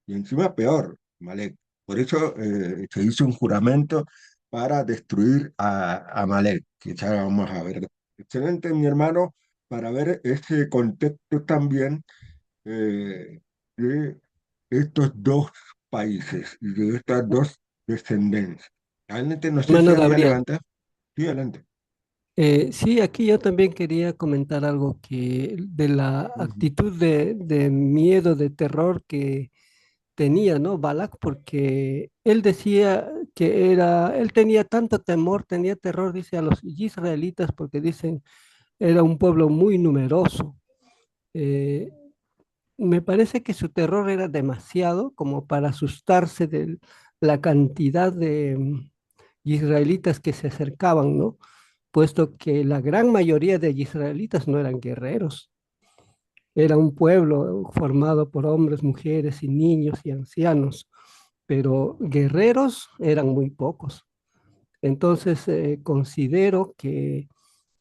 y encima peor, Amalek. Por eso se hizo un juramento para destruir a Amalek, que ya vamos a ver. Excelente, mi hermano, para ver ese contexto también de estos dos países y de estas dos descendencias. Adelante, no sé si Hermano había Gabriel, levantado. Sí, adelante. sí, aquí yo también quería comentar algo que de la Ujú. actitud de miedo, de terror que tenía, ¿no? Balak, porque él decía que él tenía tanto temor, tenía terror, dice, a los israelitas, porque dicen, era un pueblo muy numeroso. Eh, Me parece que su terror era demasiado como para asustarse de la cantidad de israelitas que se acercaban, ¿no? Puesto que la gran mayoría de israelitas no eran guerreros, era un pueblo formado por hombres, mujeres y niños y ancianos, pero guerreros eran muy pocos. Entonces, considero que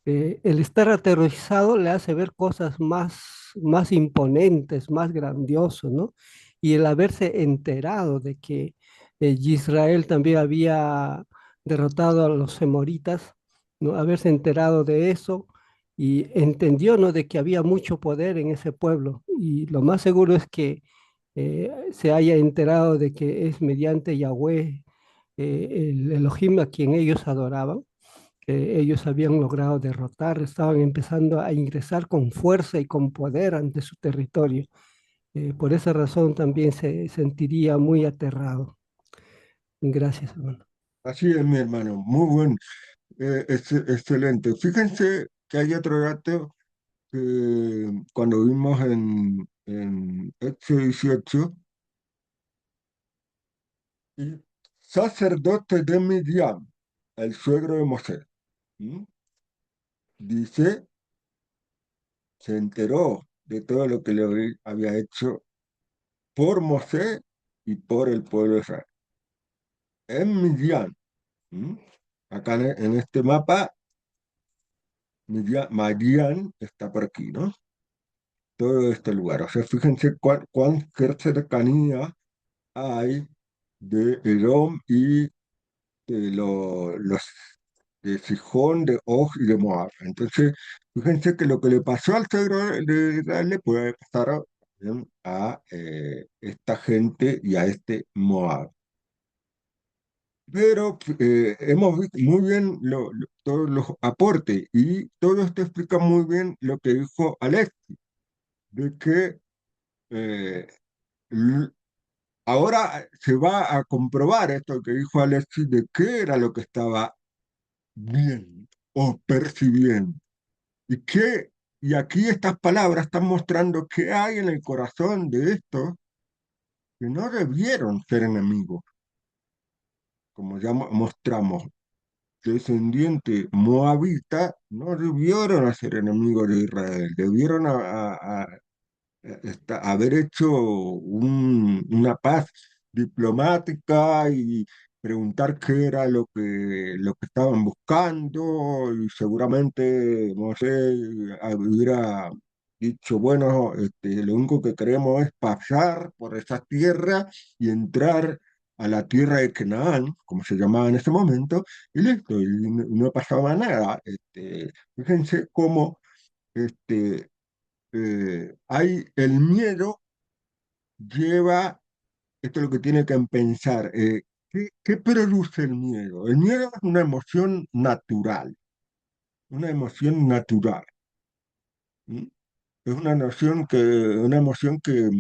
el estar aterrorizado le hace ver cosas más imponentes, más grandiosos, ¿no? Y el haberse enterado de que Israel también había derrotado a los semoritas, ¿no? Haberse enterado de eso y entendió, ¿no? De que había mucho poder en ese pueblo. Y lo más seguro es que se haya enterado de que es mediante Yahweh, el Elohim a quien ellos adoraban, ellos habían logrado derrotar, estaban empezando a ingresar con fuerza y con poder ante su territorio. Por esa razón también se sentiría muy aterrado. Gracias, hermano. Así es, mi hermano. Muy buen, excelente. Fíjense que hay otro dato que cuando vimos en Éxodo 18, y sacerdote de Midian, el suegro de Moisés, ¿m? Dice, se enteró de todo lo que le había hecho por Moisés y por el pueblo de Israel. En Midian, ¿m? Acá en este mapa, Madián está por aquí, ¿no? Todo este lugar. O sea, fíjense qué cercanía hay de Edom y de los de Sijón, de Og y de Moab. Entonces, fíjense que lo que le pasó al suegro de Israel le puede pasar también a esta gente y a este Moab. Pero hemos visto muy bien todos los aportes y todo esto explica muy bien lo que dijo Alex, de que eh, l- ahora se va a comprobar esto que dijo Alexis de qué era lo que estaba bien o percibiendo. Y y aquí estas palabras están mostrando qué hay en el corazón de estos que no debieron ser enemigos, como ya mostramos. Descendiente moabita no debieron ser enemigos de Israel, debieron haber hecho una paz diplomática y preguntar qué era lo que estaban buscando y seguramente, no sé, hubiera dicho, bueno, lo único que queremos es pasar por esa tierra y entrar a la tierra de Canaán, como se llamaba en ese momento, y listo, y no pasaba nada. Fíjense cómo este, hay el miedo lleva, esto es lo que tiene que pensar, ¿Qué produce el miedo? El miedo es una emoción natural, una emoción natural. ¿M? Es una emoción que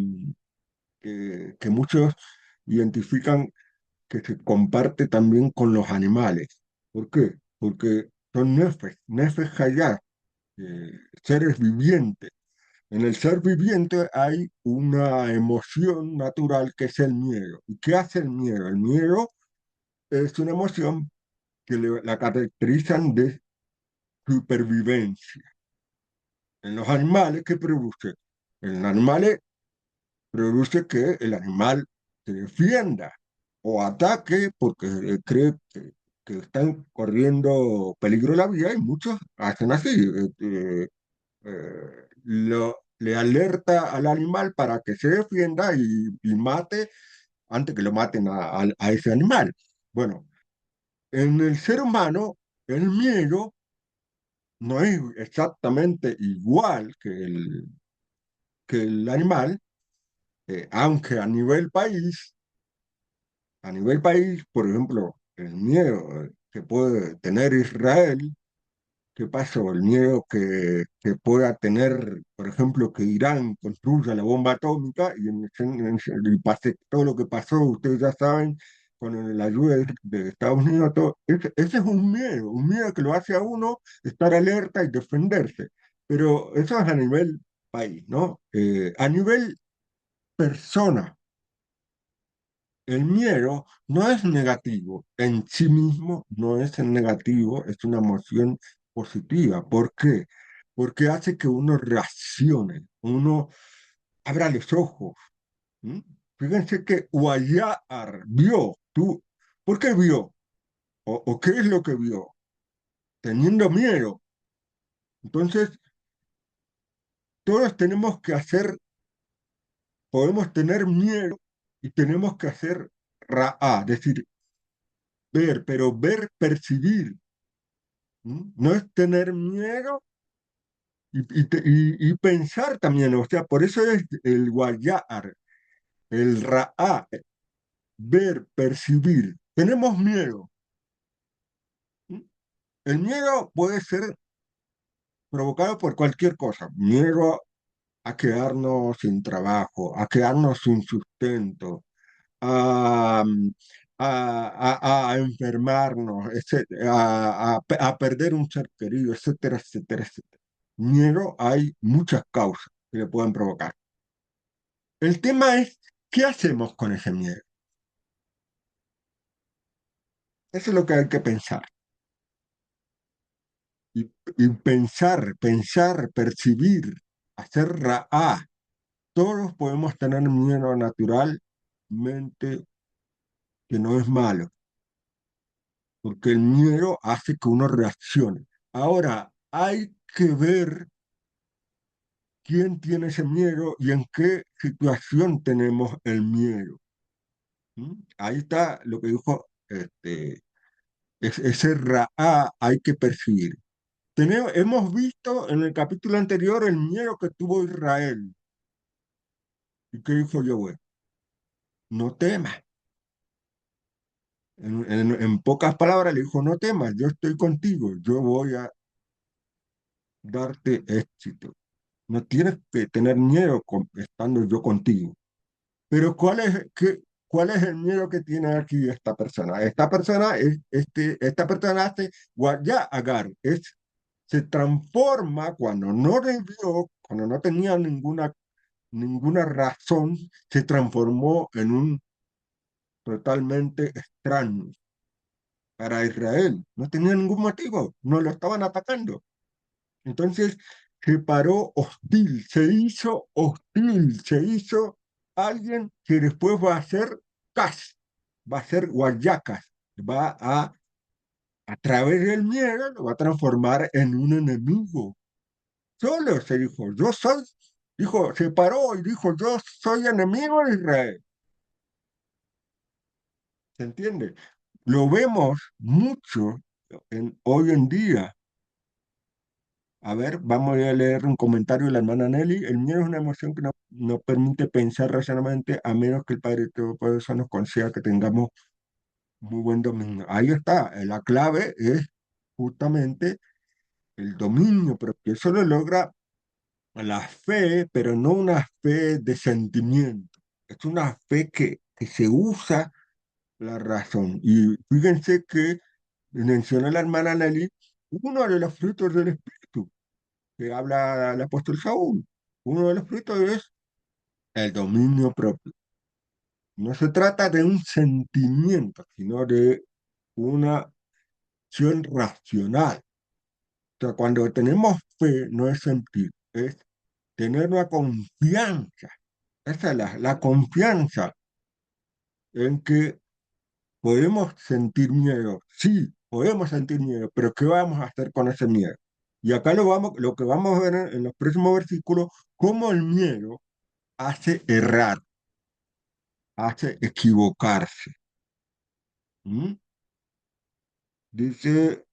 muchos identifican que se comparte también con los animales. ¿Por qué? Porque son nefes hayá, seres vivientes. En el ser viviente hay una emoción natural que es el miedo. ¿Y qué hace el miedo? El miedo es una emoción que la caracterizan de supervivencia. En los animales, ¿qué produce? En los animales produce que el animal se defienda o ataque porque que están corriendo peligro de la vida y muchos hacen así. Le alerta al animal para que se defienda y mate antes que lo maten a ese animal. Bueno, en el ser humano, el miedo no es exactamente igual que el animal, aunque a nivel país, por ejemplo, el miedo que puede tener Israel. ¿Qué pasó? El miedo que pueda tener, por ejemplo, que Irán construya la bomba atómica y pase todo lo que pasó, ustedes ya saben, con la ayuda de Estados Unidos, todo. Ese es un miedo que lo hace a uno estar alerta y defenderse. Pero eso es a nivel país, ¿no? A nivel persona, el miedo no es negativo, en sí mismo no es negativo, es una emoción positiva. ¿Por qué? Porque hace que uno reaccione, uno abra los ojos. ¿M? Fíjense que Guayar vio, ¿por qué vio? ¿O qué es lo que vio? Teniendo miedo. Entonces, todos tenemos que hacer, podemos tener miedo y tenemos que hacer ra'a, es decir, ver, pero ver, percibir. No es tener miedo y pensar también, o sea, por eso es el guayar, el ra'a, ver, percibir. Tenemos miedo. ¿M? El miedo puede ser provocado por cualquier cosa. Miedo a quedarnos sin trabajo, a quedarnos sin sustento, a, a enfermarnos, etcétera, a perder un ser querido, etcétera, etcétera, etcétera. Miedo hay muchas causas que le pueden provocar. El tema es, ¿qué hacemos con ese miedo? Eso es lo que hay que pensar. Y pensar, percibir, hacer ra'a. Todos podemos tener miedo naturalmente que no es malo, porque el miedo hace que uno reaccione. Ahora, hay que ver quién tiene ese miedo y en qué situación tenemos el miedo. ¿M? Ahí está lo que dijo ese ra'a hay que percibir. Hemos visto en el capítulo anterior el miedo que tuvo Israel. ¿Y qué dijo Yahweh? No temas. En pocas palabras le dijo, no temas, yo estoy contigo, yo voy a darte éxito. No tienes que tener miedo estando yo contigo. Pero ¿cuál es el miedo que tiene aquí esta persona? Esta persona hace ya agar, se transforma cuando no debió, cuando no tenía ninguna razón, se transformó en un totalmente extraño para Israel. No tenía ningún motivo, no lo estaban atacando. Entonces se paró hostil, se hizo alguien que después va a ser Cas, va a ser Guayacas, a través del miedo, lo va a transformar en un enemigo. Solo se dijo, se paró y dijo, yo soy enemigo de Israel. ¿Se entiende? Lo vemos mucho hoy en día. A ver, vamos a leer un comentario de la hermana Nelly. El miedo es una emoción que no permite pensar racionalmente a menos que el Padre Todopoderoso nos conceda que tengamos muy buen dominio. Ahí está, la clave es justamente el dominio propio. Eso lo logra la fe, pero no una fe de sentimiento. Es una fe que se usa la razón. Y fíjense que menciona la hermana Nelly uno de los frutos del Espíritu, que habla el apóstol Saúl. Uno de los frutos es el dominio propio. No se trata de un sentimiento, sino de una acción racional. O sea, cuando tenemos fe, no es sentir, es tener una confianza. Esa es la confianza en que podemos sentir miedo. Sí, podemos sentir miedo, pero ¿qué vamos a hacer con ese miedo? Y acá lo que vamos a ver en los próximos versículos, cómo el miedo hace errar, hace equivocarse. ¿Mm? Dice,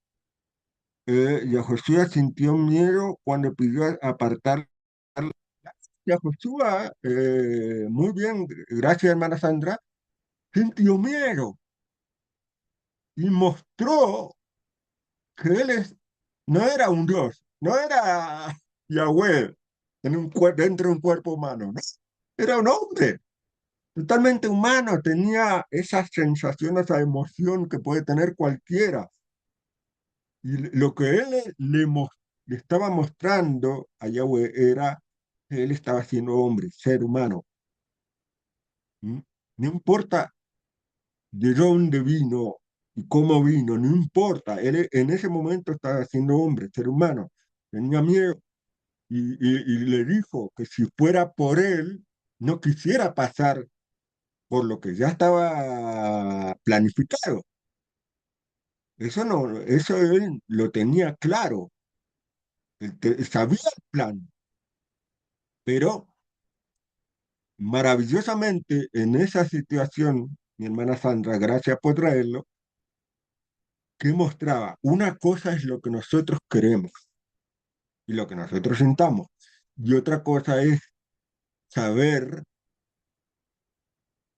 Yahoshua sintió miedo cuando pidió apartar. Yahoshua, muy bien, gracias hermana Sandra, sintió miedo y mostró que no era un Dios, no era Yahweh dentro de un cuerpo humano, ¿no? Era un hombre totalmente humano, tenía esas sensaciones, esa emoción que puede tener cualquiera. Y lo que él le estaba mostrando a Yahweh era que él estaba siendo hombre, ser humano. ¿Mm? No importa de dónde vino y cómo vino, no importa. Él en ese momento estaba siendo hombre, ser humano. Tenía miedo y le dijo que si fuera por él, no quisiera pasar por lo que ya estaba planificado. Eso no, eso él lo tenía claro. Él sabía el plan, pero maravillosamente en esa situación, mi hermana Sandra, gracias por traerlo, que mostraba, una cosa es lo que nosotros queremos y lo que nosotros sintamos, y otra cosa es saber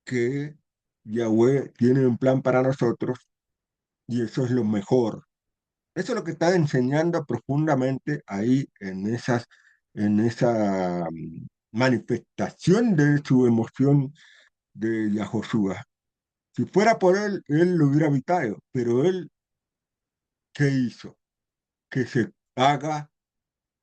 que Yahweh tiene un plan para nosotros y eso es lo mejor. Eso es lo que está enseñando profundamente ahí en esa manifestación de su emoción de Yahoshua. Si fuera por él, él lo hubiera evitado, pero él, ¿qué hizo? Que se haga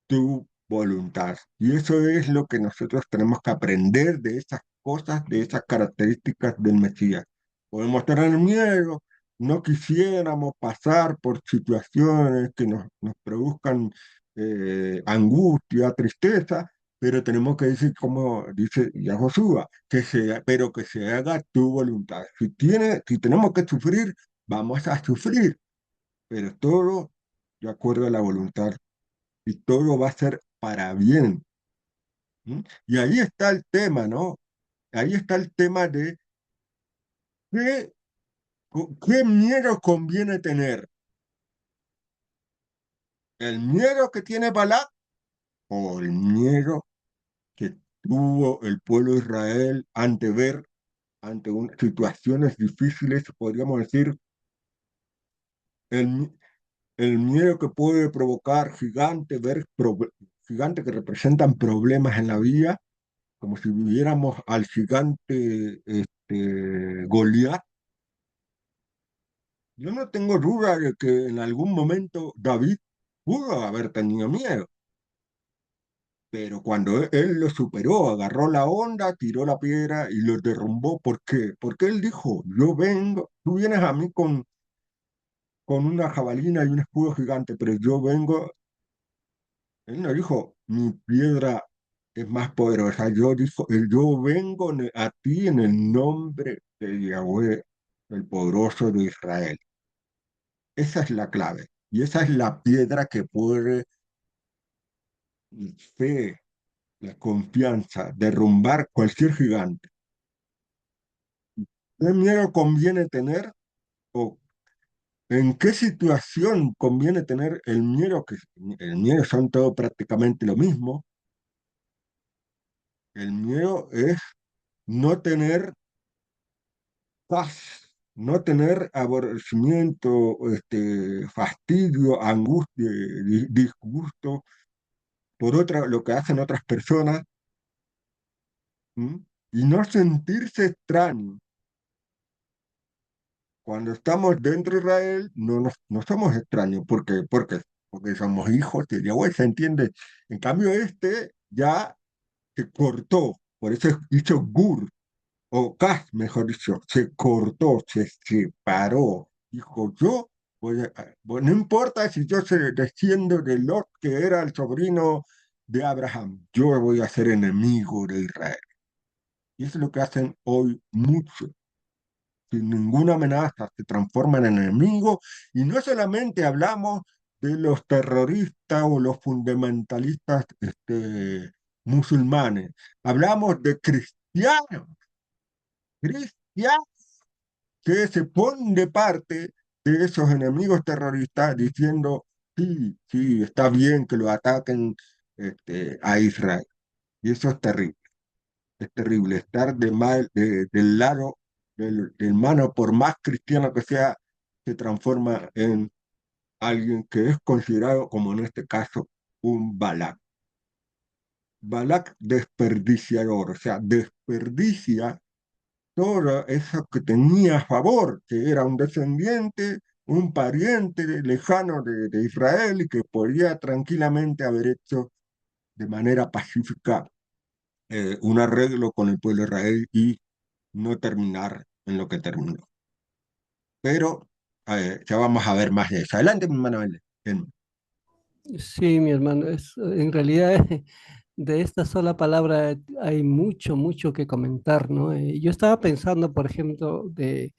tu voluntad. Y eso es lo que nosotros tenemos que aprender de esas cosas, de esas características del Mesías. Podemos tener miedo, no quisiéramos pasar por situaciones que nos produzcan angustia, tristeza, pero tenemos que decir, como dice Yahoshua, pero que se haga tu voluntad. Si tenemos que sufrir, vamos a sufrir, pero todo de acuerdo a la voluntad y todo va a ser para bien. ¿M? Y ahí está el tema, ¿no? Ahí está el tema de qué, qué miedo conviene tener. ¿El miedo que tiene Balac o el miedo que tuvo el pueblo de Israel ante situaciones difíciles, podríamos decir, el, el miedo que puede provocar gigantes, gigantes que representan problemas en la vida, como si viviéramos al gigante Goliat? Yo no tengo duda de que en algún momento David pudo haber tenido miedo, pero cuando él lo superó, agarró la onda, tiró la piedra y lo derrumbó. ¿Por qué? Porque él dijo, yo vengo, tú vienes a mí con una jabalina y un escudo gigante, pero yo vengo, él no dijo, mi piedra es más poderosa, yo vengo a ti en el nombre de Yahweh, el poderoso de Israel. Esa es la clave. Y esa es la piedra que puede, fe, la confianza, derrumbar cualquier gigante. ¿Qué miedo conviene tener o en qué situación conviene tener el miedo? Que el miedo son todo prácticamente lo mismo. El miedo es no tener paz, no tener aborrecimiento, fastidio, angustia, disgusto por lo que hacen otras personas, ¿m? Y no sentirse extraño. Cuando estamos dentro de Israel, no somos extraños. ¿Por qué? Porque somos hijos de Yahweh, ¿se entiende? En cambio, ya se cortó, por eso hizo Gur, o Kas, mejor dicho, se cortó, se separó. Dijo, no importa si yo desciendo de Lot, que era el sobrino de Abraham, yo voy a ser enemigo de Israel. Y eso es lo que hacen hoy muchos. Sin ninguna amenaza, se transforman en enemigos. Y no solamente hablamos de los terroristas o los fundamentalistas musulmanes, hablamos de cristianos que se ponen de parte de esos enemigos terroristas diciendo, sí, sí, está bien que lo ataquen a Israel. Y eso es terrible, estar del lado del hermano, por más cristiano que sea, se transforma en alguien que es considerado, como en este caso, un Balak. Balak desperdiciador, o sea, desperdicia todo eso que tenía a favor, que era un descendiente, un pariente lejano de Israel y que podía tranquilamente haber hecho de manera pacífica un arreglo con el pueblo de Israel y no terminar en lo que terminó. Pero ya vamos a ver más de eso. Adelante, mi hermano. Sí, mi hermano, en realidad de esta sola palabra hay mucho, mucho que comentar, ¿no? Yo estaba pensando, por ejemplo, de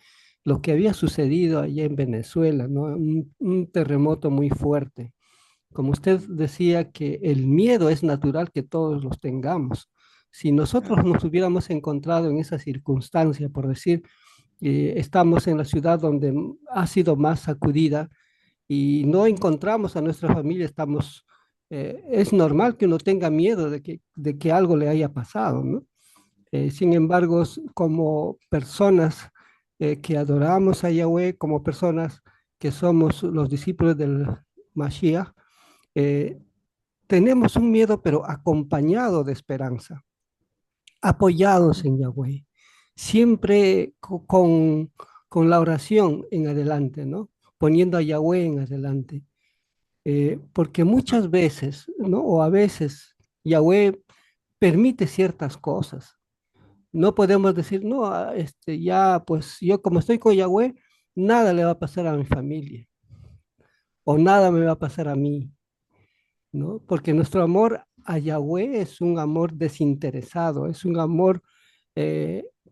lo que había sucedido allá en Venezuela, ¿no? Un terremoto muy fuerte. Como usted decía, que el miedo es natural que todos los tengamos. Si nosotros nos hubiéramos encontrado en esa circunstancia, por decir, estamos en la ciudad donde ha sido más sacudida, y no encontramos a nuestra familia, es normal que uno tenga miedo de que algo le haya pasado, ¿no? Sin embargo, como personas que adoramos a Yahweh, como personas que somos los discípulos del Mashiach, eh, tenemos un miedo, pero acompañado de esperanza, apoyados en Yahweh, siempre con la oración en adelante, ¿no? Poniendo a Yahweh en adelante. Porque muchas veces, ¿no? O a veces, Yahweh permite ciertas cosas. No podemos decir, no, ya, pues yo como estoy con Yahweh, nada le va a pasar a mi familia o nada me va a pasar a mí, ¿no? Porque nuestro amor a Yahweh es un amor desinteresado, es un amor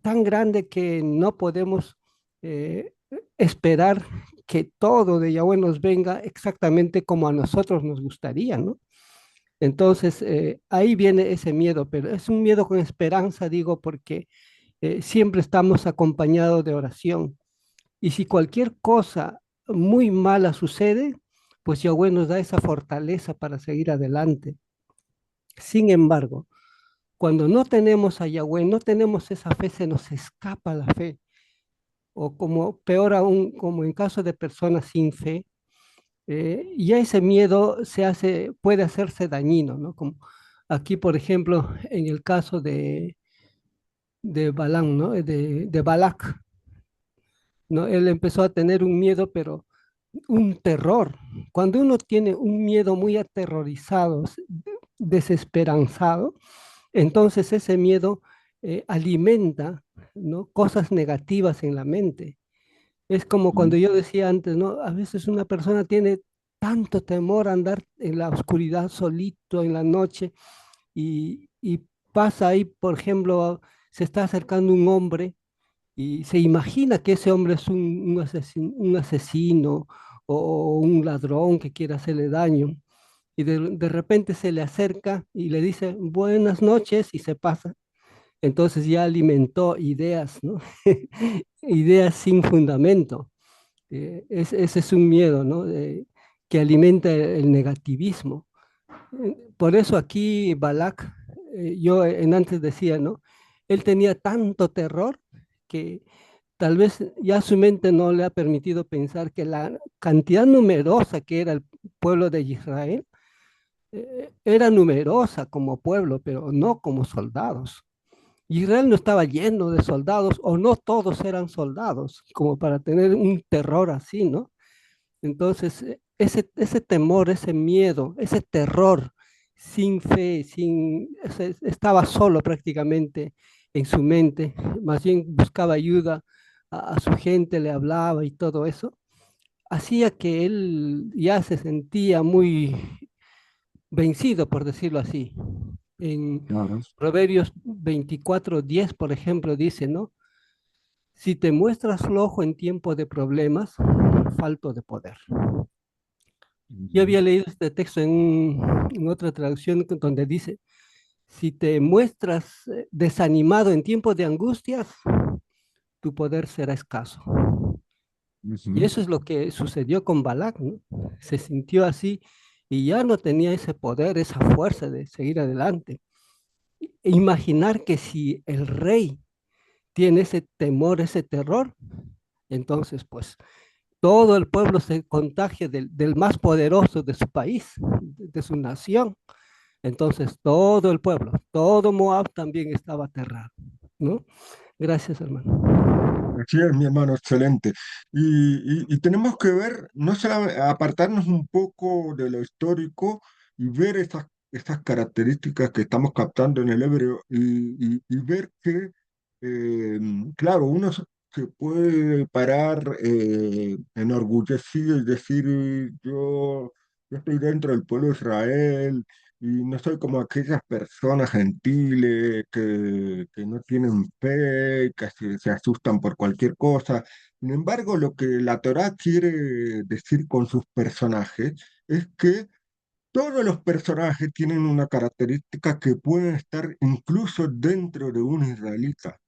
tan grande que no podemos eh, esperar que todo de Yahweh nos venga exactamente como a nosotros nos gustaría, ¿no? Entonces, ahí viene ese miedo, pero es un miedo con esperanza, digo, porque siempre estamos acompañados de oración. Y si cualquier cosa muy mala sucede, pues Yahweh nos da esa fortaleza para seguir adelante. Sin embargo, cuando no tenemos a Yahweh, no tenemos esa fe, se nos escapa la fe. O como peor aún, como en caso de personas sin fe, ya ese miedo puede hacerse dañino, ¿no? Como aquí, por ejemplo, en el caso de Balaam, ¿no? De Balac, ¿no? Él empezó a tener un miedo, pero un terror. Cuando uno tiene un miedo muy aterrorizado, desesperanzado, entonces ese miedo alimenta, ¿no? Cosas negativas en la mente. Es como cuando yo decía antes, ¿no? A veces una persona tiene tanto temor a andar en la oscuridad solito en la noche y pasa ahí, por ejemplo, se está acercando un hombre y se imagina que ese hombre es un asesino o un ladrón que quiere hacerle daño. Y de repente se le acerca y le dice buenas noches y se pasa. Entonces ya alimentó ideas, ¿no? Ideas sin fundamento. Ese es un miedo, ¿no? Que alimenta el negativismo. Por eso aquí Balak, yo en antes decía, ¿no? Él tenía tanto terror que tal vez ya su mente no le ha permitido pensar que la cantidad numerosa que era el pueblo de Israel era numerosa como pueblo, pero no como soldados. Israel no estaba lleno de soldados o no todos eran soldados, como para tener un terror así, ¿no? Entonces, ese temor, ese miedo, ese terror, sin fe, estaba solo prácticamente en su mente, más bien buscaba ayuda a su gente, le hablaba y todo eso, hacía que él ya se sentía muy vencido, por decirlo así. En Claro. Proverbios 24:10, por ejemplo, dice, ¿no? Si te muestras flojo en tiempo de problemas, falto de poder. Yo Ujú. había leído este texto en otra traducción donde dice, si te muestras desanimado en tiempos de angustias, tu poder será escaso. Y Ujú. eso es lo que sucedió con Balac, ¿no? Se sintió así y ya no tenía ese poder, esa fuerza de seguir adelante. Imaginar que si el rey tiene ese temor, ese terror, entonces pues todo el pueblo se contagia del más poderoso de su país, de su nación. Entonces todo el pueblo, todo Moab también estaba aterrado, ¿no? Gracias, hermano. Así es, mi hermano, excelente. Y tenemos que ver, no solamente apartarnos un poco de lo histórico y ver estas características que estamos captando en el hebreo y ver que, eh, claro, se puede parar enorgullecido y decir, yo estoy dentro del pueblo de Israel y no soy como aquellas personas gentiles que no tienen fe, que se asustan por cualquier cosa. Sin embargo, lo que la Torá quiere decir con sus personajes es que todos los personajes tienen una característica que pueden estar incluso dentro de un israelita.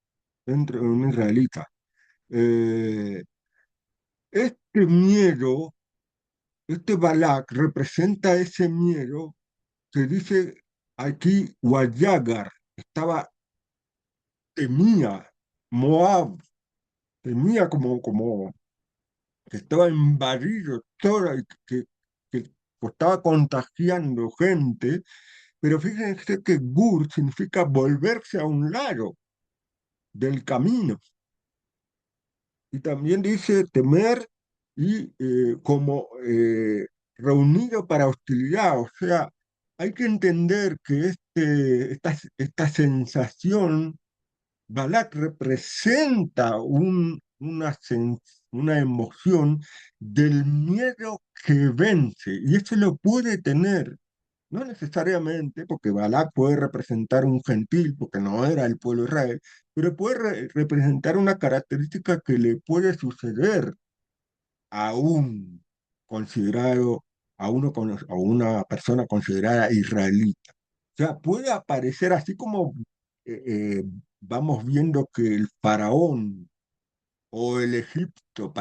Eh, este miedo, este Balak representa ese miedo que dice aquí Guayagar, temía, Moab, temía como que estaba invadido toda y que estaba contagiando gente, pero fíjense que Gur significa volverse a un lado del camino. Y también dice temer y como reunido para hostilidad. O sea, hay que entender que esta sensación, Balak representa una emoción del miedo que vence. Y eso lo puede tener. No necesariamente, porque Balak puede representar un gentil, porque no era el pueblo de Israel, pero puede representar una característica que le puede suceder a un considerado, a una persona considerada israelita. O sea, puede aparecer así como eh, eh, vamos viendo que el faraón o el Egipto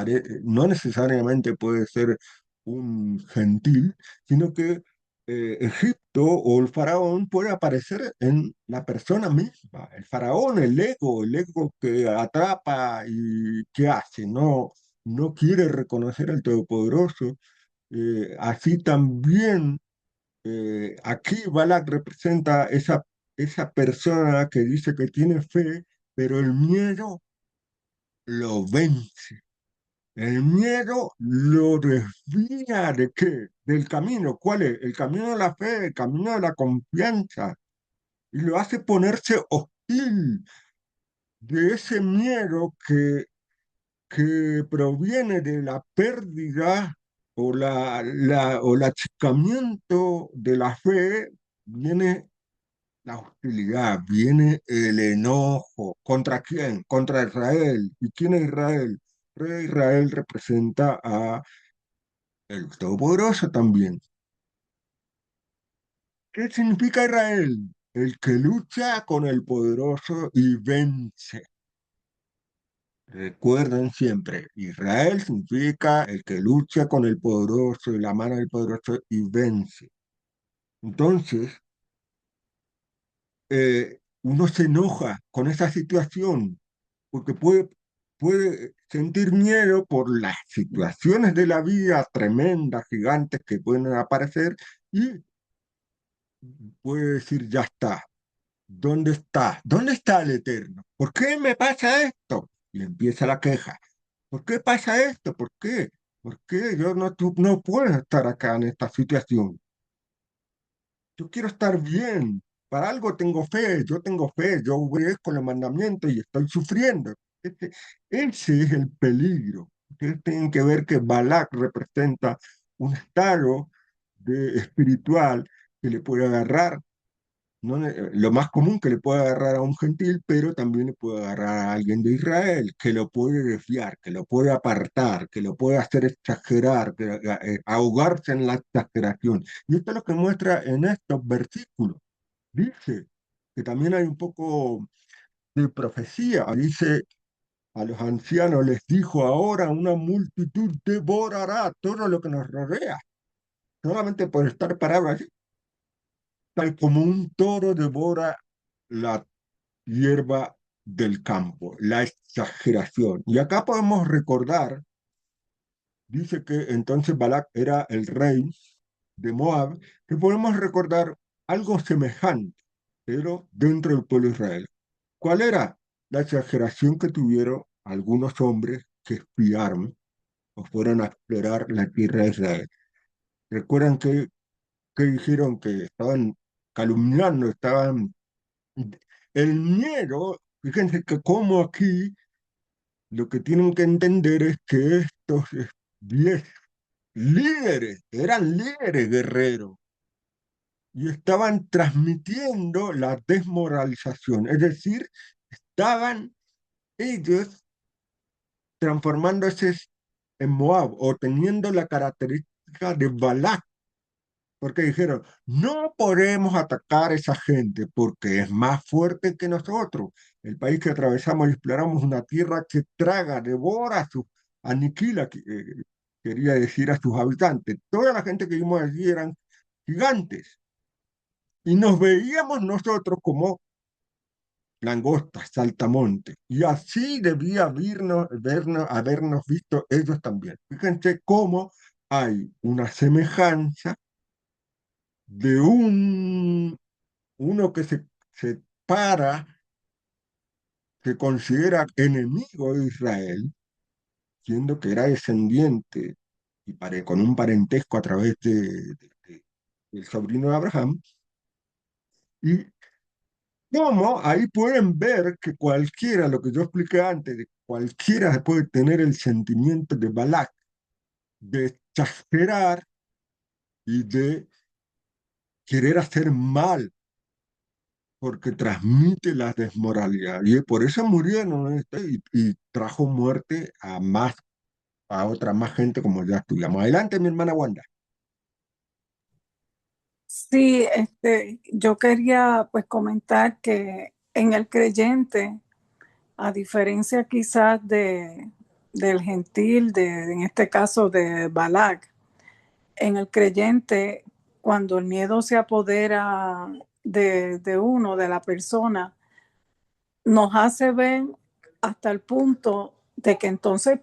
no necesariamente puede ser un gentil, sino que Egipto o el faraón puede aparecer en la persona misma. El faraón, el ego que atrapa y que hace, no quiere reconocer al Todopoderoso. Así también aquí Balak representa esa persona que dice que tiene fe, pero el miedo lo vence. El miedo lo desvía ¿de qué? Del camino. ¿Cuál es? El camino de la fe, el camino de la confianza. Y lo hace ponerse hostil de ese miedo que proviene de la pérdida o el achicamiento de la fe. Viene la hostilidad, viene el enojo. ¿Contra quién? Contra Israel. ¿Y quién es Israel? Israel representa a el Todopoderoso también. ¿Qué significa Israel? El que lucha con el poderoso y vence. Recuerden siempre, Israel significa el que lucha con el poderoso y la mano del poderoso y vence. Entonces, uno se enoja con esa situación porque puede puede sentir miedo por las situaciones de la vida tremendas, gigantes que pueden aparecer y puede decir, ya está, ¿dónde está? ¿Dónde está el Eterno? ¿Por qué me pasa esto? Y empieza la queja. ¿Por qué pasa esto? ¿Por qué? ¿Por qué yo no puedo estar acá en esta situación? Yo quiero estar bien. Para algo tengo fe, yo obedezco los mandamientos y estoy sufriendo. Ese, ese es el peligro. Ustedes tienen que ver que Balak representa un estado espiritual que le puede agarrar, no, lo más común que le puede agarrar a un gentil, pero también le puede agarrar a alguien de Israel, que lo puede desviar, que lo puede apartar, que lo puede hacer exagerar, ahogarse en la exageración. Y esto es lo que muestra en estos versículos. Dice que también hay un poco de profecía. Dice, a los ancianos les dijo, ahora una multitud devorará todo lo que nos rodea, solamente por estar parados allí, tal como un toro devora la hierba del campo, la exageración. Y acá podemos recordar, dice que entonces Balak era el rey de Moab, que podemos recordar algo semejante, pero dentro del pueblo de Israel. ¿Cuál era la exageración que tuvieron algunos hombres que espiaron o fueron a explorar la tierra de Israel? ¿Recuerdan que dijeron que estaban calumniando, estaban... El miedo, fíjense que como aquí lo que tienen que entender es que estos 10 líderes, eran líderes guerreros y estaban transmitiendo la desmoralización, es decir, estaban ellos transformándose en Moab o teniendo la característica de Balak, porque dijeron, no podemos atacar a esa gente porque es más fuerte que nosotros. El país que atravesamos y exploramos una tierra que traga, devora, aniquila, quería decir a sus habitantes. Toda la gente que vimos allí eran gigantes y nos veíamos nosotros como langostas, saltamontes. Y así debía habernos visto ellos también. Fíjense cómo hay una semejanza de uno que se para, que considera enemigo de Israel, siendo que era descendiente y con un parentesco a través del sobrino de Abraham, y cómo ahí pueden ver que cualquiera, lo que yo expliqué antes, de cualquiera puede tener el sentimiento de Balak, de exagerar y de querer hacer mal porque transmite la desmoralidad. Y por eso murieron y trajo muerte a otra más gente como ya estudiamos. Adelante, mi hermana Wanda. Sí, yo quería pues comentar que en el creyente, a diferencia quizás del gentil, en este caso de Balak, en el creyente, cuando el miedo se apodera de uno, de la persona, nos hace ver hasta el punto de que entonces,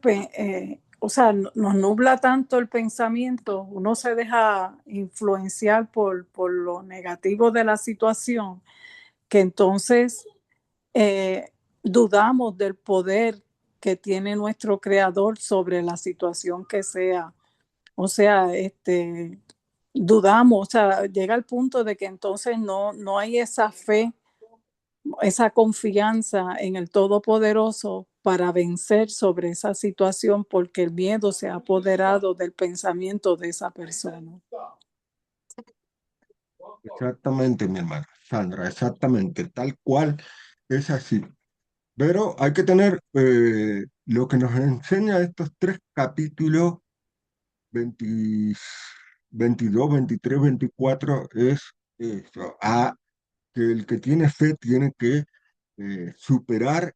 o sea, nos nubla tanto el pensamiento, uno se deja influenciar por lo negativo de la situación, que entonces dudamos del poder que tiene nuestro creador sobre la situación que sea. O sea, dudamos, o sea, llega al punto de que entonces no hay esa fe, esa confianza en el Todopoderoso para vencer sobre esa situación porque el miedo se ha apoderado del pensamiento de esa persona. Exactamente, mi hermana Sandra, exactamente, tal cual es así. Pero hay que tener lo que nos enseña estos tres capítulos, 20 22, 23, 24, es eso, que el que tiene fe tiene que superar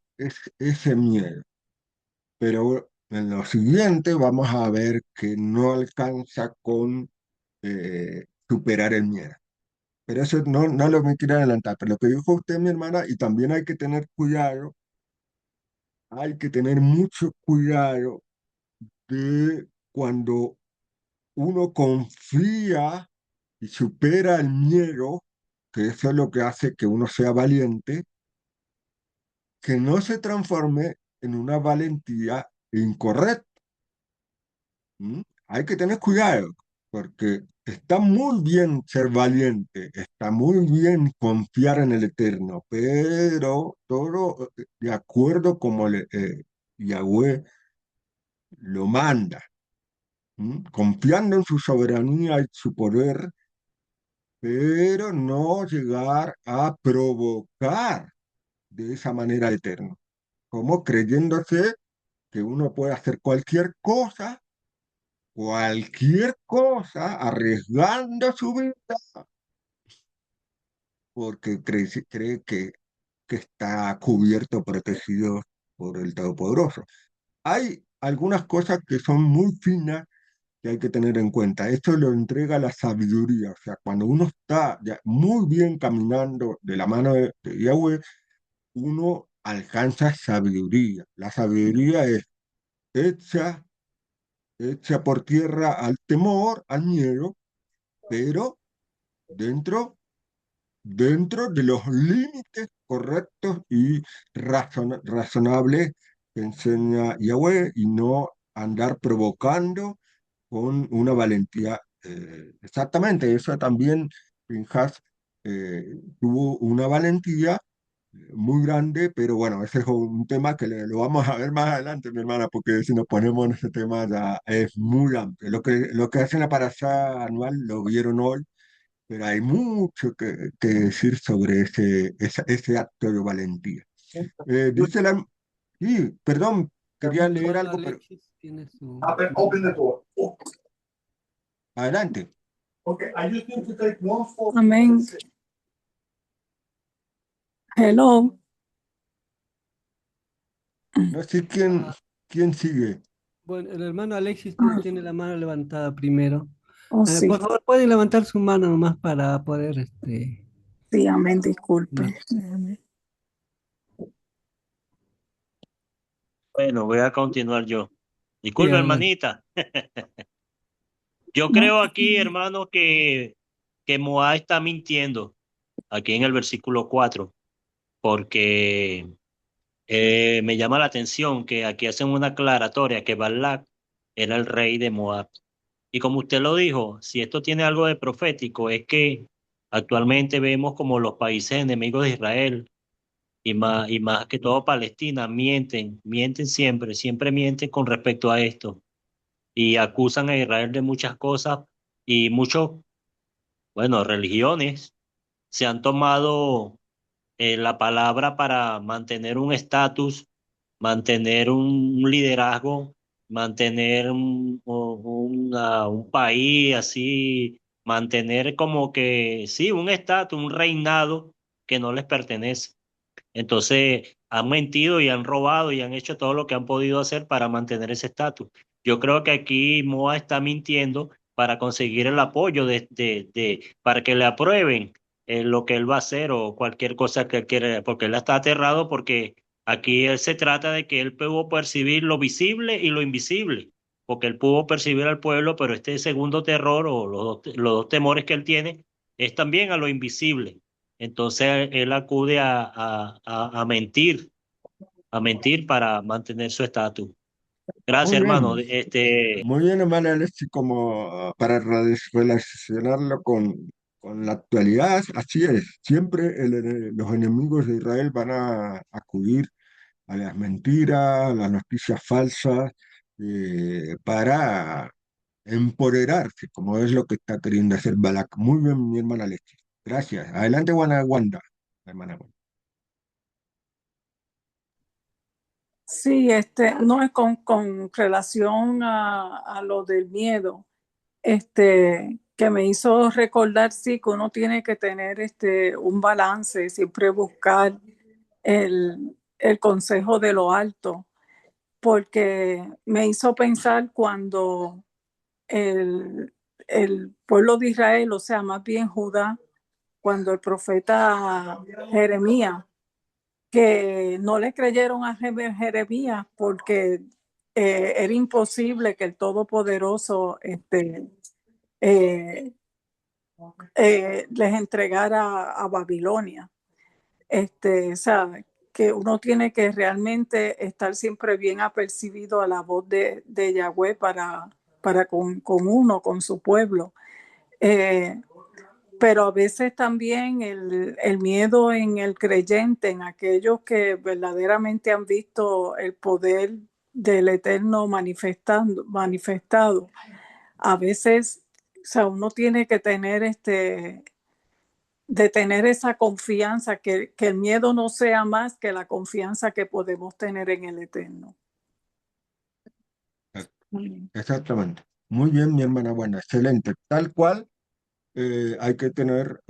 ese miedo. Pero en lo siguiente vamos a ver que no alcanza con superar el miedo. Pero eso no lo me quiero adelantar. Pero lo que dijo usted, mi hermana, y también hay que tener cuidado hay que tener mucho cuidado de cuando uno confía y supera el miedo, que eso es lo que hace que uno sea valiente, que no se transforme en una valentía incorrecta. ¿Mm? Hay que tener cuidado, porque está muy bien ser valiente, está muy bien confiar en el Eterno, pero todo de acuerdo como Yahweh lo manda, confiando en su soberanía y su poder, pero no llegar a provocar de esa manera al Eterno, como creyéndose que uno puede hacer cualquier cosa, arriesgando su vida, porque cree que está cubierto, protegido por el Todopoderoso. Hay algunas cosas que son muy finas que hay que tener en cuenta. Esto lo entrega la sabiduría. O sea, cuando uno está ya muy bien caminando de la mano de Yahweh, uno alcanza sabiduría. La sabiduría es hecha, hecha por tierra al temor, al miedo, pero dentro, dentro de los límites correctos y razonables que enseña Yahweh y no andar provocando con una valentía. Exactamente, eso también Pinhas tuvo una valentía muy grande, pero bueno, ese es un tema que lo vamos a ver más adelante, mi hermana, porque si nos ponemos en ese tema ya es muy amplio. Lo que hacen la parasha anual lo vieron hoy, pero hay mucho que decir sobre ese acto de valentía. Dice la... Sí, perdón, quería leer Hermano algo, pero Alexis tiene su... Open the door. adelante. Okay, I just need to take one photo. Amén. Hello. No sé quién sigue. Bueno, el hermano Alexis tiene la mano levantada primero. Oh, sí, Por favor, pueden levantar su mano nomás para poder, sí, amén, disculpe. no. Bueno, voy a continuar yo. Sí, Disculpe, adelante. hermanita. Yo No, creo aquí, hermano, que Moab está mintiendo, aquí en el versículo 4, porque me llama la atención que aquí hacen una aclaratoria que Balak era el rey de Moab. Y como usted lo dijo, si esto tiene algo de profético, es que actualmente vemos como los países enemigos de Israel y más que todo Palestina mienten siempre, siempre mienten con respecto a esto y acusan a Israel de muchas cosas y muchos, bueno, religiones se han tomado la palabra para mantener un estatus, mantener un liderazgo, mantener un país así, mantener como que, sí, un estatus, un reinado que no les pertenece. Entonces, han mentido y han robado y han hecho todo lo que han podido hacer para mantener ese estatus. Yo creo que aquí Moa está mintiendo para conseguir el apoyo para que le aprueben lo que él va a hacer o cualquier cosa que él quiera, porque él está aterrado porque aquí él se trata de que él pudo percibir lo visible y lo invisible, porque él pudo percibir al pueblo, pero este segundo terror o los dos temores que él tiene es también a lo invisible. Entonces él acude a mentir para mantener su estatus. Muy Gracias, hermano. bien, muy bien, hermana Alexis, como para relacionarlo con la actualidad, así es. Siempre los enemigos de Israel van a acudir a las mentiras, a las noticias falsas, para empoderarse, como es lo que está queriendo hacer Balak. Muy bien, mi hermana Alexis. Gracias. Adelante, Wanda, hermana Wanda. sí, no es con relación a lo del miedo, que me hizo recordar, sí, que uno tiene que tener un balance, siempre buscar el consejo de lo alto, porque me hizo pensar cuando el, el pueblo de Israel, o sea, más bien Judá, cuando el profeta Jeremías, que no le creyeron a Jeremías porque era imposible que el Todopoderoso les entregara a Babilonia. O sea, que uno tiene que realmente estar siempre bien apercibido a la voz de Yahweh para con uno, con su pueblo. Pero a veces también el miedo en el creyente, en aquellos que verdaderamente han visto el poder del Eterno manifestado, a veces, o sea, uno tiene que tener de tener esa confianza, que el miedo no sea más que la confianza que podemos tener en el Eterno. Exactamente. Muy bien, mi hermana. Bueno, excelente. Tal cual, hay que tener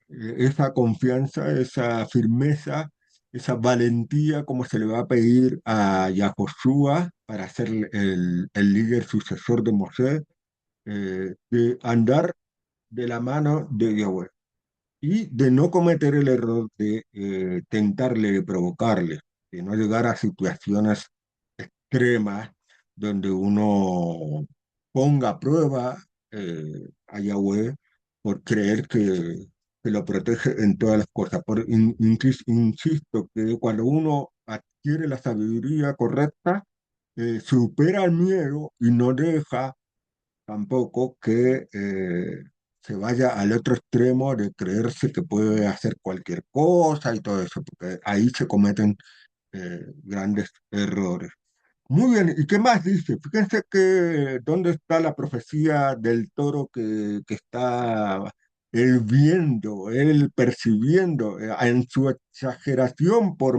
esa confianza, esa firmeza, esa valentía, como se le va a pedir a Yahoshua para ser el líder sucesor de Moisés, de andar de la mano de Yahweh y de no cometer el error de tentarle, de provocarle, de no llegar a situaciones extremas donde uno ponga a prueba a Yahweh por creer que lo protege en todas las cosas. Insisto que cuando uno adquiere la sabiduría correcta, supera el miedo y no deja tampoco que se vaya al otro extremo de creerse que puede hacer cualquier cosa y todo eso, porque ahí se cometen grandes errores. Muy bien, ¿y qué más dice? Fíjense que dónde está la profecía del toro que está él viendo, él percibiendo, en su exageración por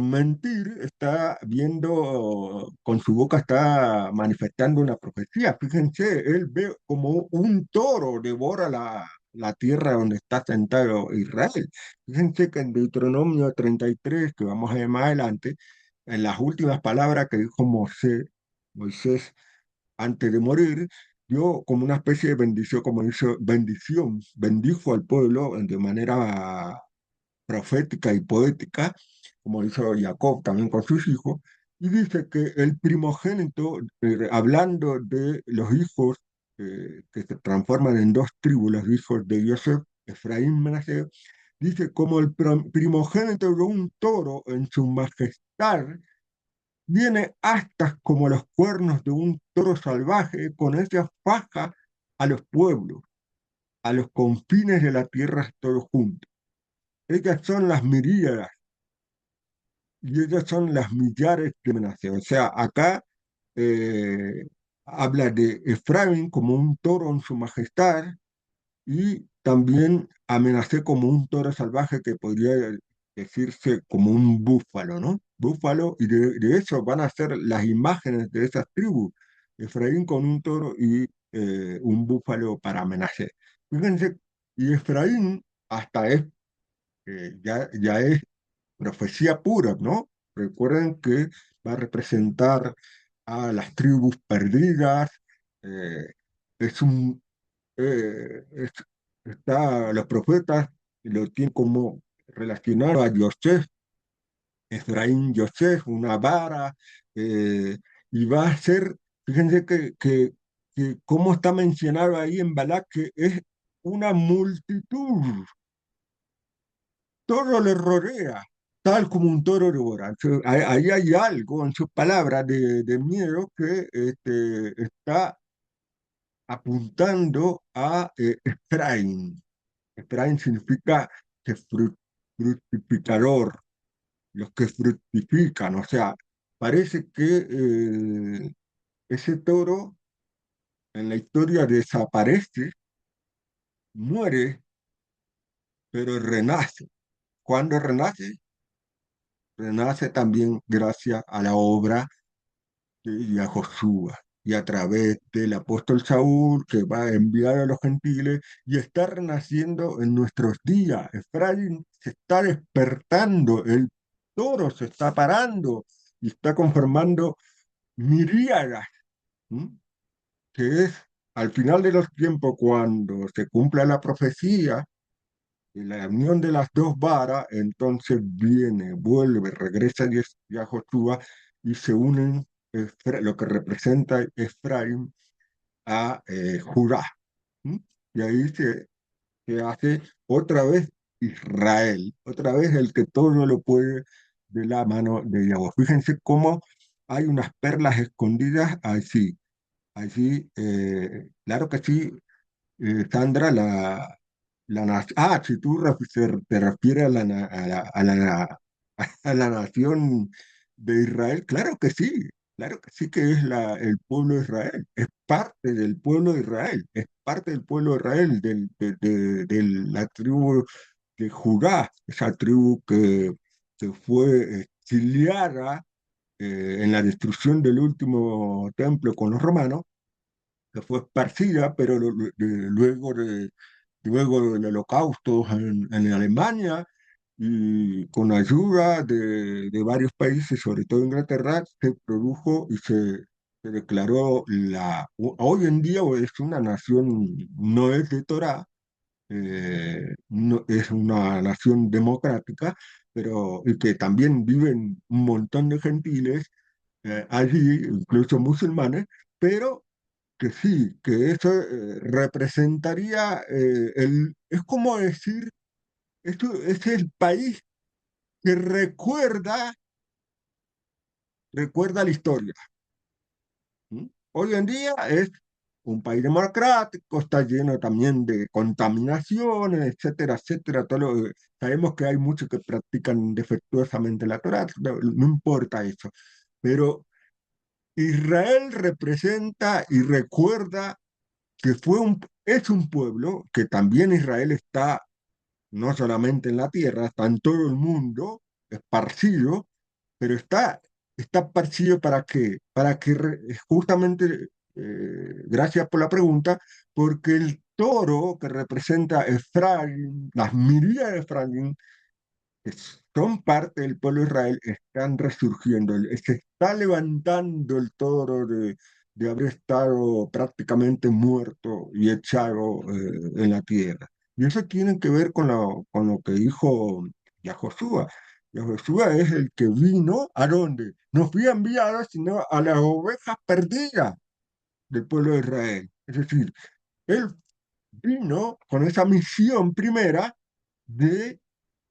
mentir, está viendo, con su boca está manifestando una profecía. Fíjense, él ve como un toro devora la tierra donde está sentado Israel. Fíjense que en Deuteronomio 33, que vamos a ver más adelante, en las últimas palabras que dijo Moisés antes de morir, dio como una especie de bendición, como hizo bendición, bendijo al pueblo de manera profética y poética, como hizo Jacob también con sus hijos, y dice que el primogénito, hablando de los hijos que se transforman en dos tribus, los hijos de Yosef, Efraín y Manasés, dice como el primogénito de un toro en su majestad, viene astas como los cuernos de un toro salvaje, con ella faja a los pueblos, a los confines de la tierra todos juntos. Ellas son las miríadas y ellas son las millares de Manasés. O sea, acá eh, habla de Efraín como un toro en su majestad y también a Manasés como un toro salvaje que podría decirse como un búfalo, ¿no? Búfalo, y de eso van a ser las imágenes de esas tribus. Efraín con un toro y un búfalo para Manasés. Fíjense, y Efraín hasta es, ya es profecía pura, ¿no? Recuerden que va a representar a las tribus perdidas, eh, es un, los profetas lo tienen como relacionado a Yosef, Efraín Yosef, una vara, y va a ser, fíjense que cómo está mencionado ahí en Balak, que es una multitud, todo le rodea, tal como un toro devora. Entonces, ahí hay algo en sus palabras de miedo que está apuntando a Efraín. Efraín significa que fructificador, los que fructifican. O sea, parece que ese toro en la historia desaparece, muere, pero renace. Cuando renace, renace también gracias a la obra y a Josué y a través del apóstol Saúl que va a enviar a los gentiles y está renaciendo en nuestros días. Efraín se está despertando, el toro se está parando y está conformando miríadas, ¿m? Que es al final de los tiempos cuando se cumpla la profecía de la unión de las dos varas, entonces vuelve, regresa ya Josué y se unen lo que representa Efraín a Judá. ¿Mm? Y ahí se hace otra vez Israel, otra vez el que todo lo puede de la mano de Yahweh. Fíjense cómo hay unas perlas escondidas allí. Allí, claro que sí, Sandra, si tú te refieres a a la nación de Israel, claro que sí que es el pueblo de Israel, es parte del pueblo de Israel, es parte del pueblo de Israel, de la tribu de Judá, esa tribu que fue exiliada en la destrucción del último templo con los romanos, que fue esparcida, pero luego del holocausto en Alemania y con ayuda de varios países, sobre todo Inglaterra, se produjo y se declaró hoy en día es una nación, no es de Torá, no, es una nación democrática, y que también viven un montón de gentiles allí, incluso musulmanes, pero que sí, que eso representaría es como decir, esto es el país que recuerda la historia. ¿Mm? Hoy en día es un país democrático, está lleno también de contaminaciones, etcétera, etcétera. Sabemos que hay muchos que practican defectuosamente la Torá, no importa eso, pero Israel representa y recuerda que es un pueblo que también Israel está no solamente en la tierra, está en todo el mundo, esparcido, pero está esparcido ¿para qué? Para que justamente, gracias por la pregunta, porque el toro que representa Efraín, las miríadas de Efraín, que son parte del pueblo de Israel, están resurgiendo. Se está levantando el toro de haber estado prácticamente muerto y echado en la tierra. Y eso tiene que ver con lo que dijo Yahoshua. Yahoshua es el que vino, ¿a dónde? No fui enviado, sino a las ovejas perdidas del pueblo de Israel. Es decir, él vino con esa misión primera de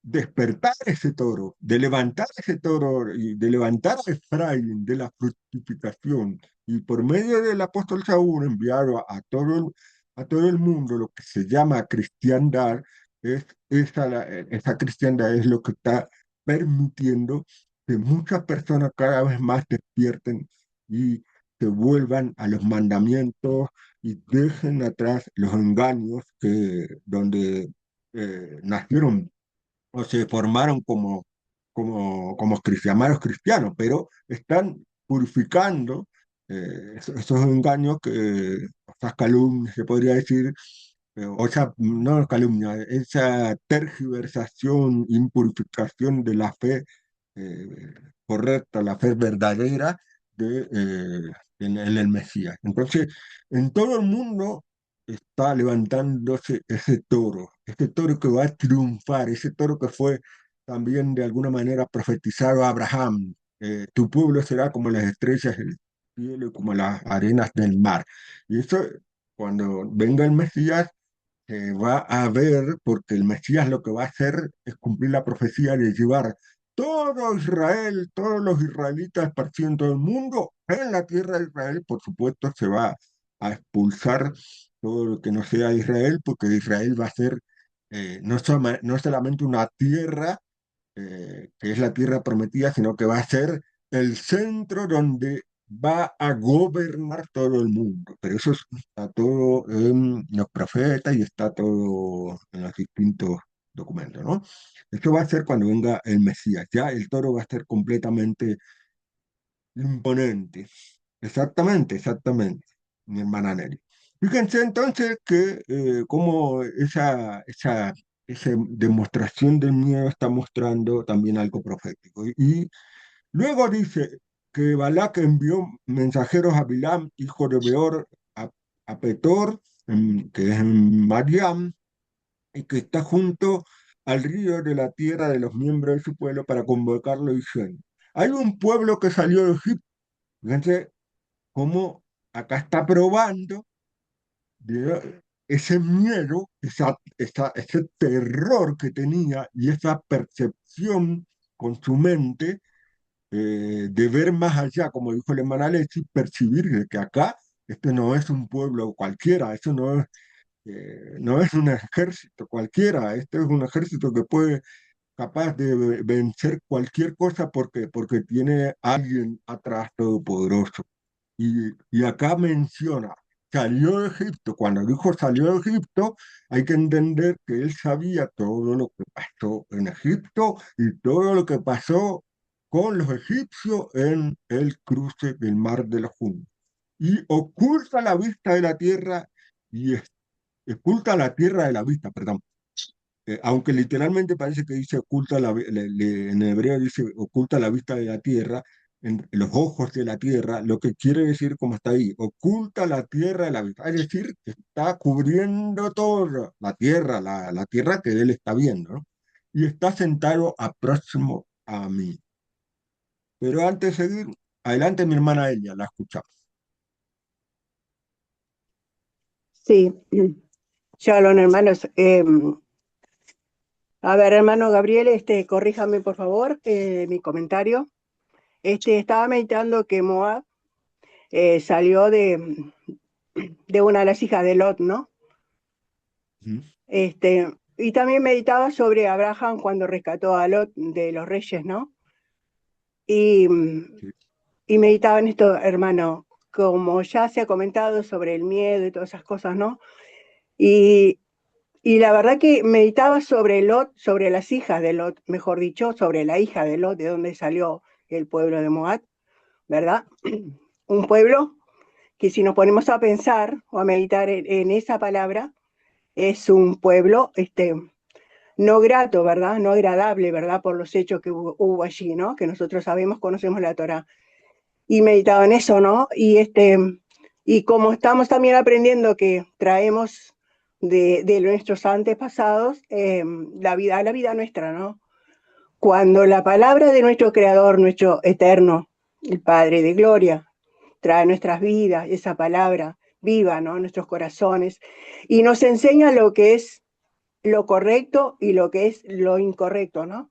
despertar ese toro, de levantar ese toro y de levantar a Efraín de la fructificación. Y por medio del apóstol Saúl, enviado a todo el mundo, lo que se llama cristiandad, esa cristiandad es lo que está permitiendo que muchas personas cada vez más despierten y se vuelvan a los mandamientos y dejen atrás los engaños donde nacieron o se formaron como llamados cristianos, pero están purificando esos engaños, esas calumnias, se podría decir, o esa, no calumnia, esa tergiversación, impurificación de la fe eh, correcta, la fe verdadera en el Mesías. Entonces, en todo el mundo está levantándose ese toro que va a triunfar, ese toro que fue también de alguna manera profetizado a Abraham. Tu pueblo será como las estrellas del cielo y como las arenas del mar. Y eso, cuando venga el Mesías, se va a ver, porque el Mesías lo que va a hacer es cumplir la profecía de llevar todo Israel, todos los israelitas esparcidos en todo el mundo, en la tierra de Israel, por supuesto, se va a expulsar todo lo que no sea de Israel, porque Israel va a ser no solamente una tierra, que es la tierra prometida, sino que va a ser el centro donde va a gobernar todo el mundo. Pero eso está todo en los profetas y está todo en los distintos documentos, ¿no? Esto va a ser cuando venga el Mesías. Ya el toro va a ser completamente imponente. Exactamente, exactamente, mi hermana Nelly. Fíjense entonces que como esa demostración del miedo está mostrando también algo profético. Y luego dice que Balac envió mensajeros a Bilam, hijo de Beor, a Petor, que es en Mariam, y que está junto al río de la tierra de los miembros de su pueblo para convocarlo diciendo, hay un pueblo que salió de Egipto. Fíjense cómo acá está probando ese miedo, ese terror que tenía y esa percepción con su mente de ver más allá, como dijo el hermano Alexis, percibir de que acá este no es un pueblo cualquiera, eso no es un ejército cualquiera, este es un ejército que puede capaz de vencer cualquier cosa porque tiene alguien atrás todopoderoso. Y acá menciona, salió de Egipto. Cuando dijo salió de Egipto, hay que entender que él sabía todo lo que pasó en Egipto y todo lo que pasó con los egipcios en el cruce del mar de los Juntos. Y oculta la vista de la tierra y oculta la tierra de la vista, perdón. Aunque literalmente parece que dice oculta en hebreo dice oculta la vista de la tierra, en los ojos de la tierra, lo que quiere decir como está ahí, oculta la tierra de la vista, es decir, que está cubriendo toda la tierra, la tierra que él está viendo, ¿no? Y está sentado a próximo a mí. Pero antes de seguir, adelante mi hermana Elia, la escuchamos. Sí, shalom, hermanos. A ver, hermano Gabriel, corríjame por favor mi comentario. Estaba meditando que Moab salió de una de las hijas de Lot, ¿no? Y también meditaba sobre Abraham cuando rescató a Lot de los reyes, ¿no? Y meditaba en esto, hermano, como ya se ha comentado sobre el miedo y todas esas cosas, ¿no? Y la verdad que meditaba sobre Lot, sobre las hijas de Lot, mejor dicho, sobre la hija de Lot, de donde salió el pueblo de Moab, ¿verdad? Un pueblo que si nos ponemos a pensar o a meditar en esa palabra, es un pueblo no grato, ¿verdad? No agradable, ¿verdad? Por los hechos que hubo allí, ¿no? Que nosotros sabemos, conocemos la Torá. Y meditaba en eso, ¿no? Y como estamos también aprendiendo que traemos de nuestros antepasados la vida nuestra, ¿no? Cuando la palabra de nuestro Creador, nuestro Eterno, el Padre de Gloria, trae a nuestras vidas esa palabra viva, ¿no? En nuestros corazones, y nos enseña lo que es lo correcto y lo que es lo incorrecto, ¿no?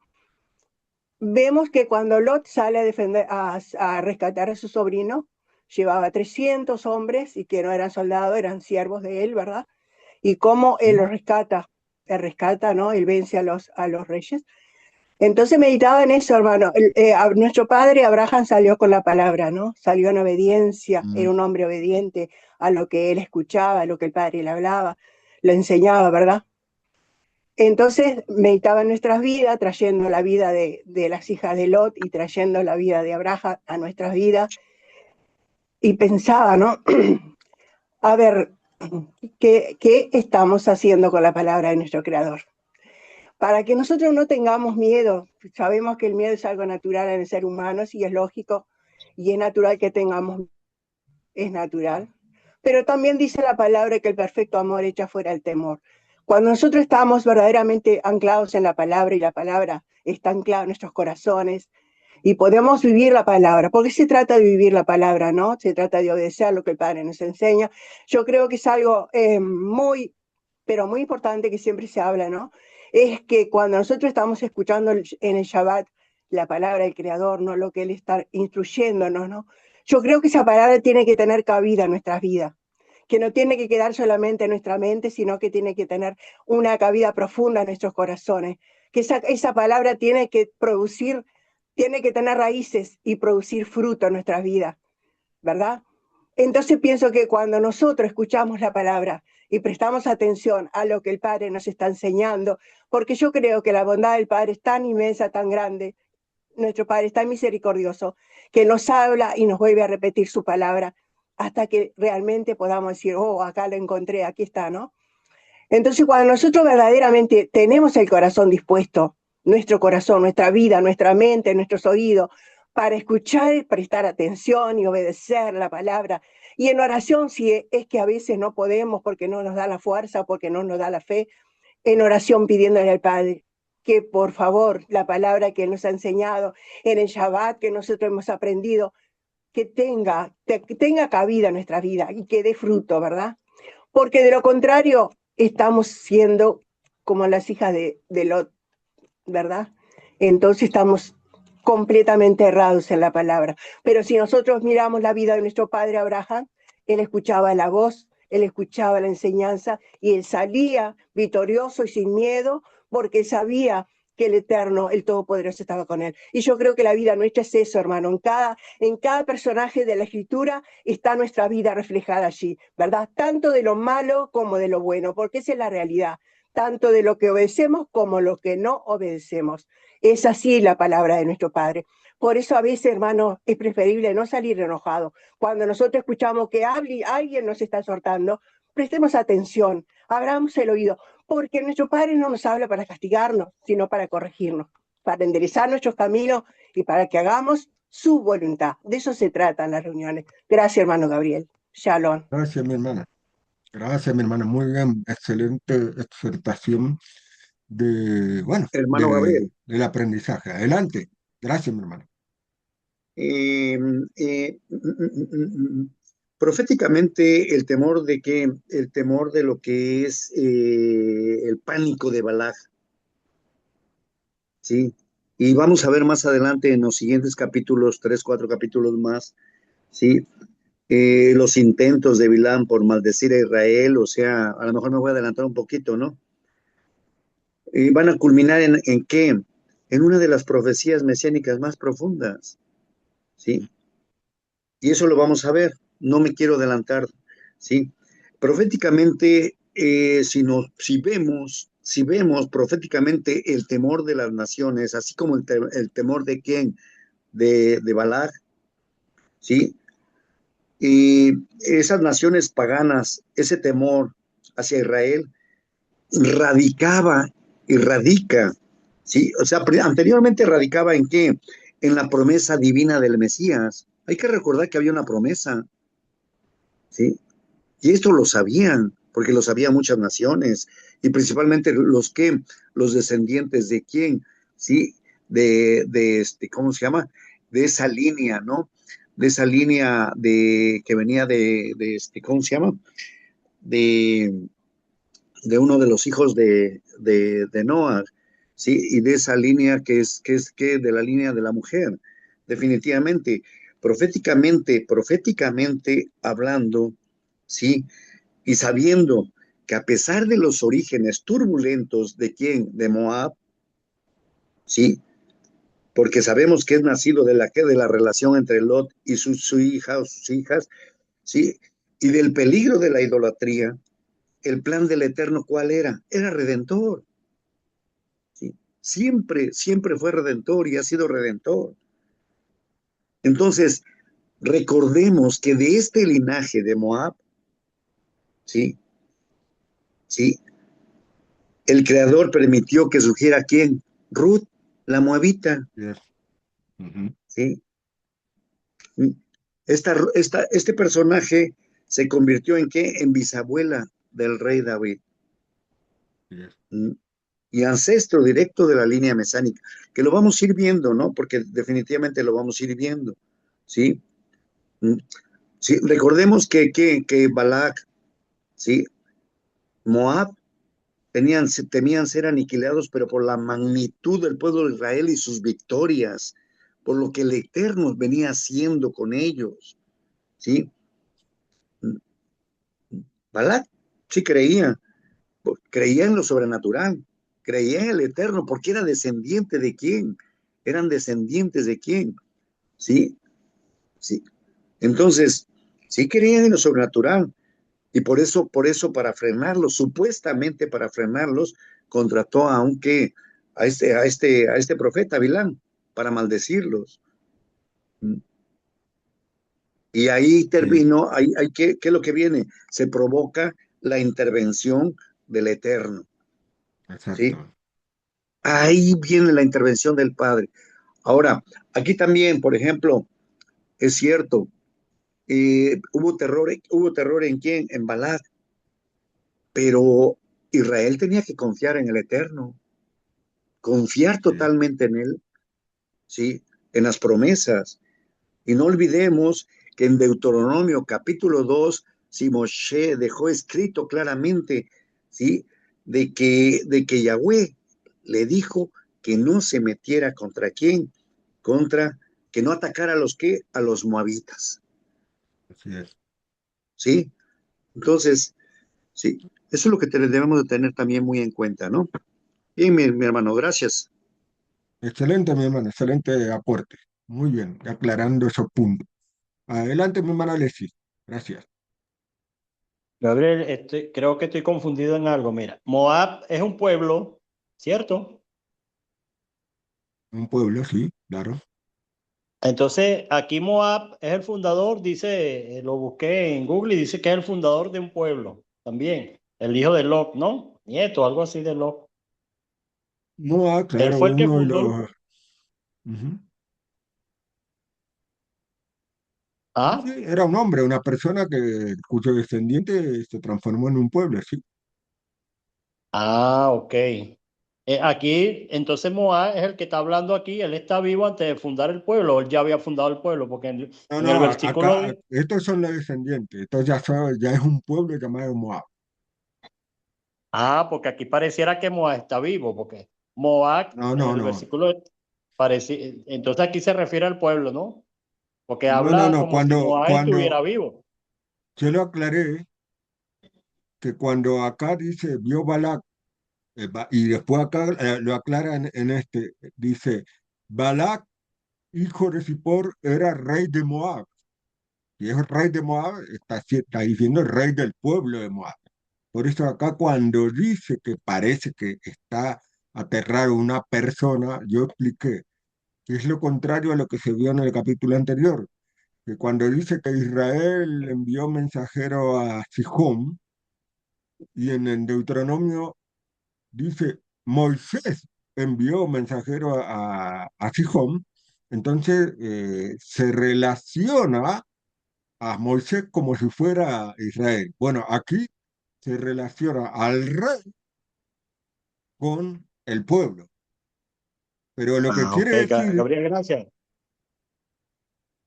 Vemos que cuando Lot sale a defender, a rescatar a su sobrino, llevaba 300 hombres y que no eran soldados, eran siervos de él, ¿verdad? Y cómo él los rescata, ¿no? Él vence a los reyes. Entonces meditaba en eso, hermano. Nuestro padre Abraham salió con la palabra, ¿no? Salió en obediencia, era un hombre obediente a lo que él escuchaba, a lo que el padre le hablaba, le enseñaba, ¿verdad? Entonces meditaba en nuestras vidas, trayendo la vida de las hijas de Lot y trayendo la vida de Abraham a nuestras vidas. Y pensaba, ¿no? A ver, ¿qué estamos haciendo con la palabra de nuestro Creador? Para que nosotros no tengamos miedo, sabemos que el miedo es algo natural en el ser humano, sí es lógico, y es natural que tengamos, es natural. Pero también dice la palabra que el perfecto amor echa fuera el temor. Cuando nosotros estamos verdaderamente anclados en la palabra y la palabra está anclada en nuestros corazones y podemos vivir la palabra, porque se trata de vivir la palabra, ¿no? Se trata de obedecer lo que el Padre nos enseña. Yo creo que es algo muy, pero muy importante que siempre se habla, ¿no? Es que cuando nosotros estamos escuchando en el Shabbat la palabra del Creador, ¿no? Lo que Él está instruyéndonos, ¿no? Yo creo que esa palabra tiene que tener cabida en nuestras vidas, que no tiene que quedar solamente en nuestra mente, sino que tiene que tener una cabida profunda en nuestros corazones, que esa palabra tiene que producir, tiene que tener raíces y producir fruto en nuestras vidas, ¿verdad? Entonces pienso que cuando nosotros escuchamos la palabra y prestamos atención a lo que el Padre nos está enseñando, porque yo creo que la bondad del Padre es tan inmensa, tan grande, nuestro Padre es tan misericordioso, que nos habla y nos vuelve a repetir su palabra hasta que realmente podamos decir, oh, acá lo encontré, aquí está, ¿no? Entonces, cuando nosotros verdaderamente tenemos el corazón dispuesto, nuestro corazón, nuestra vida, nuestra mente, nuestros oídos, para escuchar, prestar atención y obedecer la palabra, y en oración, si es que a veces no podemos porque no nos da la fuerza, porque no nos da la fe, en oración pidiéndole al Padre que por favor la palabra que Él nos ha enseñado en el Shabbat que nosotros hemos aprendido, que tenga cabida en nuestra vida y que dé fruto, ¿verdad? Porque de lo contrario estamos siendo como las hijas de Lot, ¿verdad? Entonces estamos completamente errados en la palabra. Pero si nosotros miramos la vida de nuestro padre Abraham, él escuchaba la voz, él escuchaba la enseñanza y él salía victorioso y sin miedo porque sabía que el Eterno, el Todopoderoso, estaba con él. Y yo creo que la vida nuestra es eso, hermano. En cada personaje de la Escritura está nuestra vida reflejada allí, ¿verdad? Tanto de lo malo como de lo bueno, porque esa es la realidad. Tanto de lo que obedecemos como lo que no obedecemos. Es así la palabra de nuestro Padre. Por eso a veces, hermano, es preferible no salir enojado. Cuando nosotros escuchamos que alguien nos está exhortando, prestemos atención, abramos el oído, porque nuestro Padre no nos habla para castigarnos, sino para corregirnos, para enderezar nuestros caminos y para que hagamos su voluntad. De eso se tratan las reuniones. Gracias, hermano Gabriel. Shalom. Gracias, mi hermana. Gracias, mi hermana. Muy bien. Excelente exhortación bueno, Hermano Gabriel. del aprendizaje. Adelante. Gracias, mi hermano. Eh, eh, mm, mm, mm, Proféticamente, el temor de lo que es el pánico de Balaj, ¿sí? Y vamos a ver más adelante en los siguientes capítulos, 3, 4 capítulos más, ¿sí? Los intentos de Bilam por maldecir a Israel, o sea, a lo mejor me voy a adelantar un poquito, ¿no? Van a culminar ¿en qué? En una de las profecías mesiánicas más profundas, ¿sí? Y eso lo vamos a ver, no me quiero adelantar, ¿sí? Proféticamente, si vemos proféticamente el temor de las naciones, así como el temor de quién, de Balak, ¿sí? Y esas naciones paganas, ese temor hacia Israel, radicaba y radica, ¿sí? O sea, anteriormente radicaba ¿en qué? En la promesa divina del Mesías. Hay que recordar que había una promesa, ¿sí? Y esto lo sabían, porque lo sabían muchas naciones, y principalmente los descendientes de quién, ¿sí? ¿Cómo se llama? De esa línea, ¿no? De esa línea que venía ¿cómo se llama? De, de uno de los hijos de Noah, ¿sí? Y de esa línea que es de la línea de la mujer, definitivamente, proféticamente hablando, ¿sí? Y sabiendo que a pesar de los orígenes turbulentos de quién, de Moab, ¿sí? Porque sabemos que es nacido de la relación entre Lot y su hija o sus hijas, ¿sí? Y del peligro de la idolatría, el plan del Eterno, ¿cuál era? Era redentor, ¿sí? Siempre fue redentor y ha sido redentor. Entonces, recordemos que de este linaje de Moab, ¿sí? ¿Sí? El Creador permitió que surgiera ¿quién? Ruth, la moabita, Yes. ¿sí? Este personaje se convirtió en ¿qué? En bisabuela del rey David. Yes. Y ancestro directo de la línea mesánica, que lo vamos a ir viendo, ¿no? Porque definitivamente lo vamos a ir viendo, ¿sí? Sí, recordemos que Balak, ¿sí? Moab, temían ser aniquilados, pero por la magnitud del pueblo de Israel y sus victorias, por lo que el Eterno venía haciendo con ellos, ¿sí? Balak sí creía en lo sobrenatural, creía en el Eterno, porque era descendiente de quién, eran descendientes de quién, ¿sí? Sí. Entonces, sí creían en lo sobrenatural, y por eso, para frenarlos, supuestamente para frenarlos, contrató a este profeta Bilán, para maldecirlos. Y ahí terminó, ¿qué es lo que viene? Se provoca la intervención del Eterno, ¿sí? Exacto. Ahí viene la intervención del Padre. Ahora, aquí también, por ejemplo, es cierto, hubo terror en quién, en Balak, pero Israel tenía que confiar en el Eterno, confiar totalmente en Él, ¿sí? En las promesas. Y no olvidemos que en Deuteronomio capítulo 2, si Moshe dejó escrito claramente, ¿sí? De que Yahweh le dijo que no se metiera contra quién, contra que no atacara a los que, a los moabitas, Así es. ¿sí? Entonces, sí, eso es lo que debemos de tener también muy en cuenta, ¿no? Bien, mi hermano, gracias. Excelente, mi hermano, excelente aporte. Muy bien, aclarando esos puntos. Adelante, mi hermana Leslie. Gracias. Gabriel, creo que estoy confundido en algo. Mira, Moab es un pueblo, ¿cierto? Un pueblo, sí, claro. Entonces, aquí Moab es el fundador, dice, lo busqué en Google y dice que es el fundador de un pueblo también, el hijo de Lot, ¿no? Nieto, algo así de Lot. No, Él claro, fue el que uno de fundó. los... Ujú. Sí, sí, Ah, era un hombre, una persona que, cuyo descendiente se transformó en un pueblo, sí. ok. Aquí, entonces Moab es el que está hablando aquí, él está vivo antes de fundar el pueblo, él ya había fundado el pueblo, porque No, en no, el versículo acá, estos son los descendientes, estos ya es un pueblo llamado Moab. porque aquí pareciera que Moab está vivo, porque Moab No, en no, el no. versículo parece, entonces aquí se refiere al pueblo, ¿no? Porque No, no, habla no. como si Moab estuviera Cuando vivo. yo lo aclaré, que cuando acá dice vio Balac, y después acá lo aclara en este, dice, Balac, hijo de Zippor, era rey de Moab. Y es rey de Moab, está diciendo rey del pueblo de Moab. Por eso acá cuando dice que parece que está aterrado una persona, yo expliqué que es lo contrario a lo que se vio en el capítulo anterior, que cuando dice que Israel envió mensajero a Sihón, y en el Deuteronomio dice Moisés envió mensajero a Sihón, entonces se relaciona a Moisés como si fuera Israel. Bueno, aquí se relaciona al rey con el pueblo. Pero lo que Ok, quiere decir, Gabriel, gracias.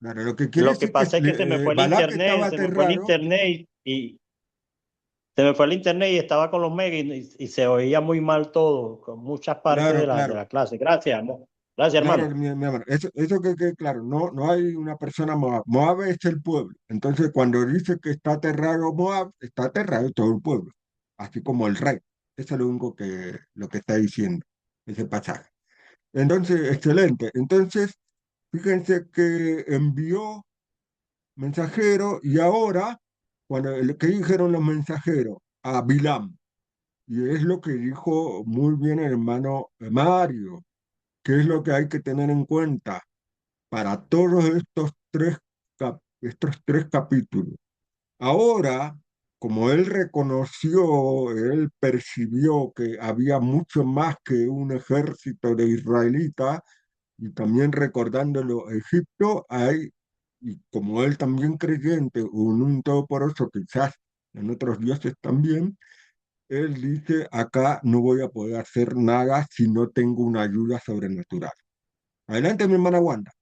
claro, lo que quiere Lo que decir que pasa es que Balac estaba se me fue el aterrado, internet y se me fue el internet y estaba con los megas y se oía muy mal todo, con muchas partes claro, de claro, la clase. Gracias, amor. Gracias, claro, hermano. mi hermano, eso que claro, no hay una persona Moab. Moab es el pueblo. Entonces, cuando dice que está aterrado Moab, está aterrado todo el pueblo, así como el rey. Eso es lo único lo que está diciendo ese pasaje. Entonces, excelente. Entonces, fíjense que envió mensajero y ahora, ¿qué dijeron los mensajeros? A Bilam. Y es lo que dijo muy bien el hermano Mario, que es lo que hay que tener en cuenta para todos estos tres capítulos. Ahora, como él reconoció, él percibió que había mucho más que un ejército de israelitas, y también recordándolo Egipto, y como él también creyente, un todopoderoso, quizás en otros dioses también, él dice, acá no voy a poder hacer nada si no tengo una ayuda sobrenatural. Adelante, mi hermana Wanda.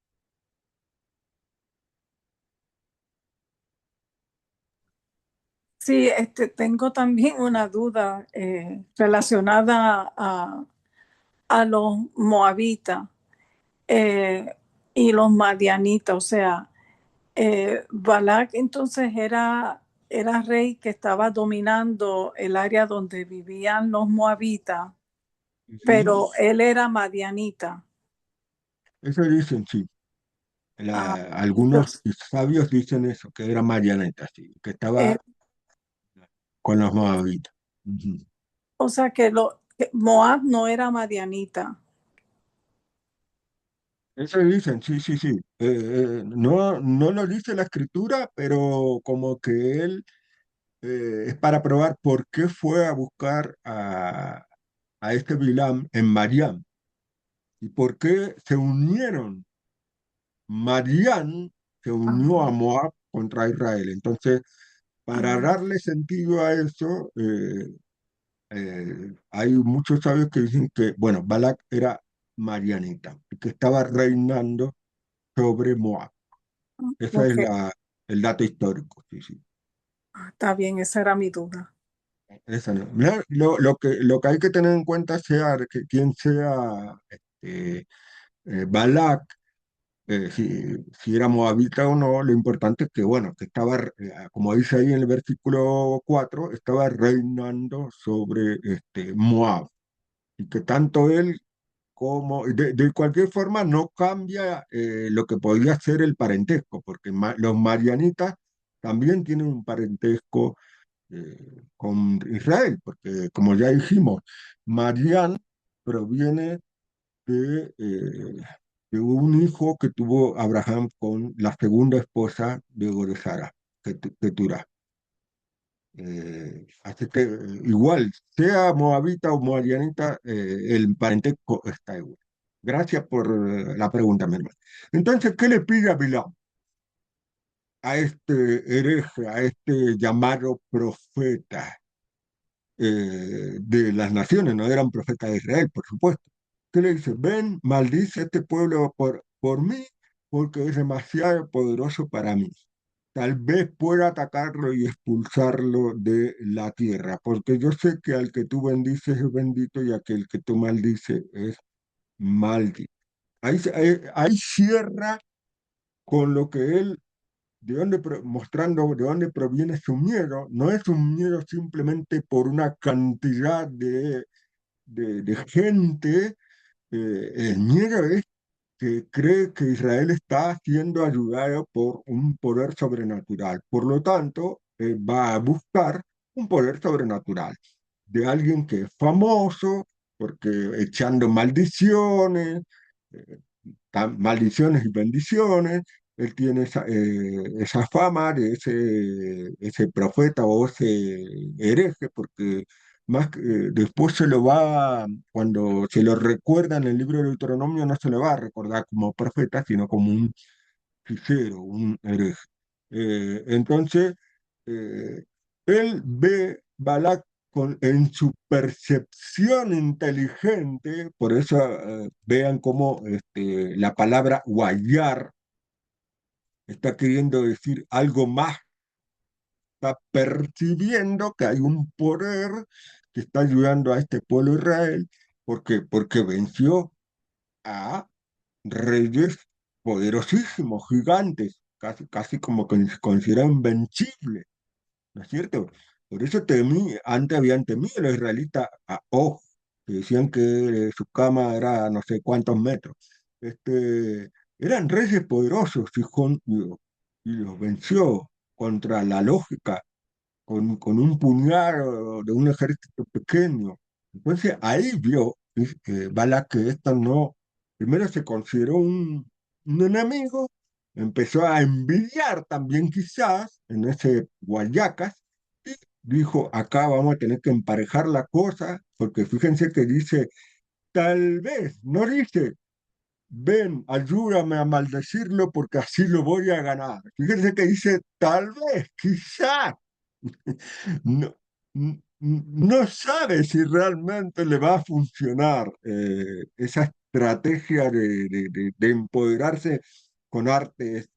Sí, tengo también una duda relacionada a los moabitas eh, y los madianitas. O sea, Balak entonces era rey que estaba dominando el área donde vivían los moabitas, Ujú. pero él era madianita. Eso dicen, sí. Ah, Algunos entonces, sabios dicen eso, que era Marianeta, sí, que eh, estaba con los moabitas. Ujú. o sea que Moab no era madianita. Eso dicen, sí, sí, sí. No lo dice la escritura, pero como que él es para probar por qué fue a buscar a este Bilam en Mariam y por qué se unieron. Mariam se unió a Ajá. Moab contra Israel. Entonces, para Ah, darle sentido a eso, hay muchos sabios que dicen que, bueno, Balak era marianita y que estaba reinando sobre Moab. Ese es Ok, el dato histórico. Sí, sí. está bien, esa era mi duda. Esa no. Mira, lo que hay que tener en cuenta sea que quien sea Balak, si era moabita o no, lo importante es que, bueno, que estaba, como dice ahí en el versículo 4 estaba reinando sobre Moab. Y que tanto él como, de cualquier forma, no cambia lo que podría ser el parentesco, porque los marianitas también tienen un parentesco con Israel, porque como ya dijimos, Marián proviene de un hijo que tuvo Abraham con la segunda esposa de Sara, Keturah. Así que igual, sea moabita o moabianita, el parentesco está igual. Gracias por la pregunta, mi hermano. Entonces, ¿qué le pide a Bilam, a este hereje, a este llamado profeta de las naciones? No eran profetas de Israel, por supuesto. ¿Qué le dice? Ven, maldice a este pueblo por mí, porque es demasiado poderoso para mí. Tal vez pueda atacarlo y expulsarlo de la tierra, porque yo sé que al que tú bendices es bendito y aquel que tú maldices es maldito. Ahí cierra con lo que él, mostrando de dónde proviene su miedo. No es un miedo simplemente por una cantidad de gente, el miedo es que cree que Israel está siendo ayudado por un poder sobrenatural. Por lo tanto, va a buscar un poder sobrenatural de alguien que es famoso, porque echando maldiciones, eh, maldiciones y bendiciones, él tiene esa fama de ese profeta o ese hereje, porque después cuando se lo recuerda en el libro de Deuteronomio, no se le va a recordar como profeta, sino como un hechicero, un hereje. Entonces, eh, él ve Balak en su percepción inteligente, por eso vean cómo la palabra guayar está queriendo decir algo más, está percibiendo que hay un poder que está ayudando a este pueblo de Israel. ¿Por qué? Porque venció a reyes poderosísimos, gigantes, casi como que se consideran invencibles, ¿no es cierto? Por eso antes habían temido los israelitas a Og, que decían que su cama era no sé cuántos metros. Eran reyes poderosos y los venció contra la lógica, con un puñado de un ejército pequeño. Entonces ahí vio Balak que esto no, primero se consideró un enemigo, empezó a envidiar también quizás en ese Guayacas, y dijo, acá vamos a tener que emparejar la cosa, porque fíjense que dice, tal vez, no dice, ven, ayúdame a maldecirlo porque así lo voy a ganar. Fíjense que dice, tal vez, quizás no, no sabe si realmente le va a funcionar esa estrategia de empoderarse con artes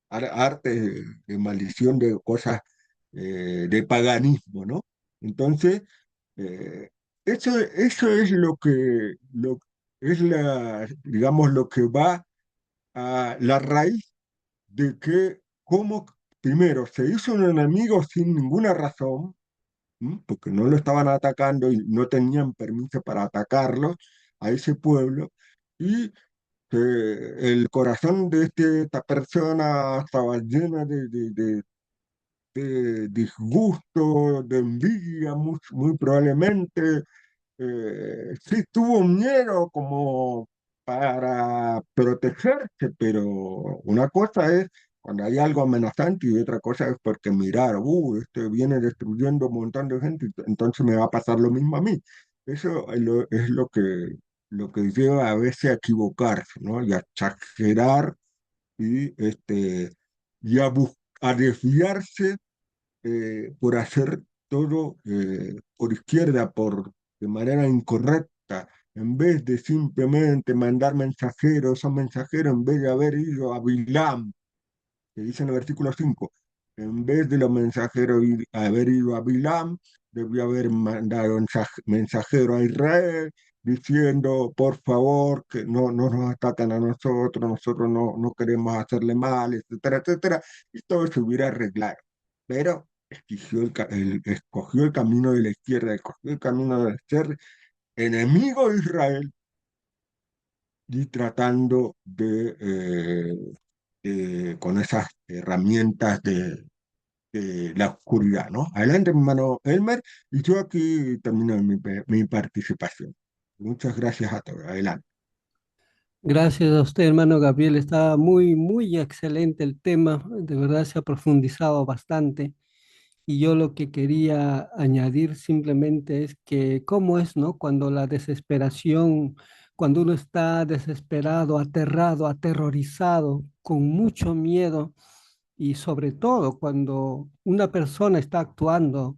artes de maldición, de cosas de paganismo, ¿no? Entonces, eh, eso es es digamos, lo que va a la raíz de que cómo primero se hizo un enemigo sin ninguna razón, porque no lo estaban atacando y no tenían permiso para atacarlo a ese pueblo, y que el corazón de esta persona estaba lleno de disgusto, de envidia, muy probablemente. Sí tuvo miedo como para protegerse, pero una cosa es cuando hay algo amenazante y otra cosa es porque mirar, este viene destruyendo un montón de gente, entonces me va a pasar lo mismo a mí. Eso es lo que lleva a veces a equivocarse, ¿no? Y a exagerar y, y a desviarse por hacer todo por izquierda, de manera incorrecta, en vez de simplemente mandar mensajeros, esos mensajeros, en vez de haber ido a Bilam, que dice en el versículo 5, en vez de los mensajeros haber ido a Bilam, debió haber mandado mensajero a Israel diciendo, por favor, que no nos atacan a nosotros no queremos hacerle mal, etcétera, etcétera, y todo se hubiera arreglado. Pero escogió el camino de la izquierda, escogió el camino de ser enemigo de Israel y tratando con esas herramientas de la oscuridad, ¿no? Adelante, mi hermano Elmer, y yo aquí termino mi participación. Muchas gracias a todos. Adelante. Gracias a usted, hermano Gabriel. Está muy, muy excelente el tema. De verdad se ha profundizado bastante. Y yo lo que quería añadir simplemente es que cómo es, ¿no? Cuando la desesperación, cuando uno está desesperado, aterrado, aterrorizado, con mucho miedo, y sobre todo cuando una persona está actuando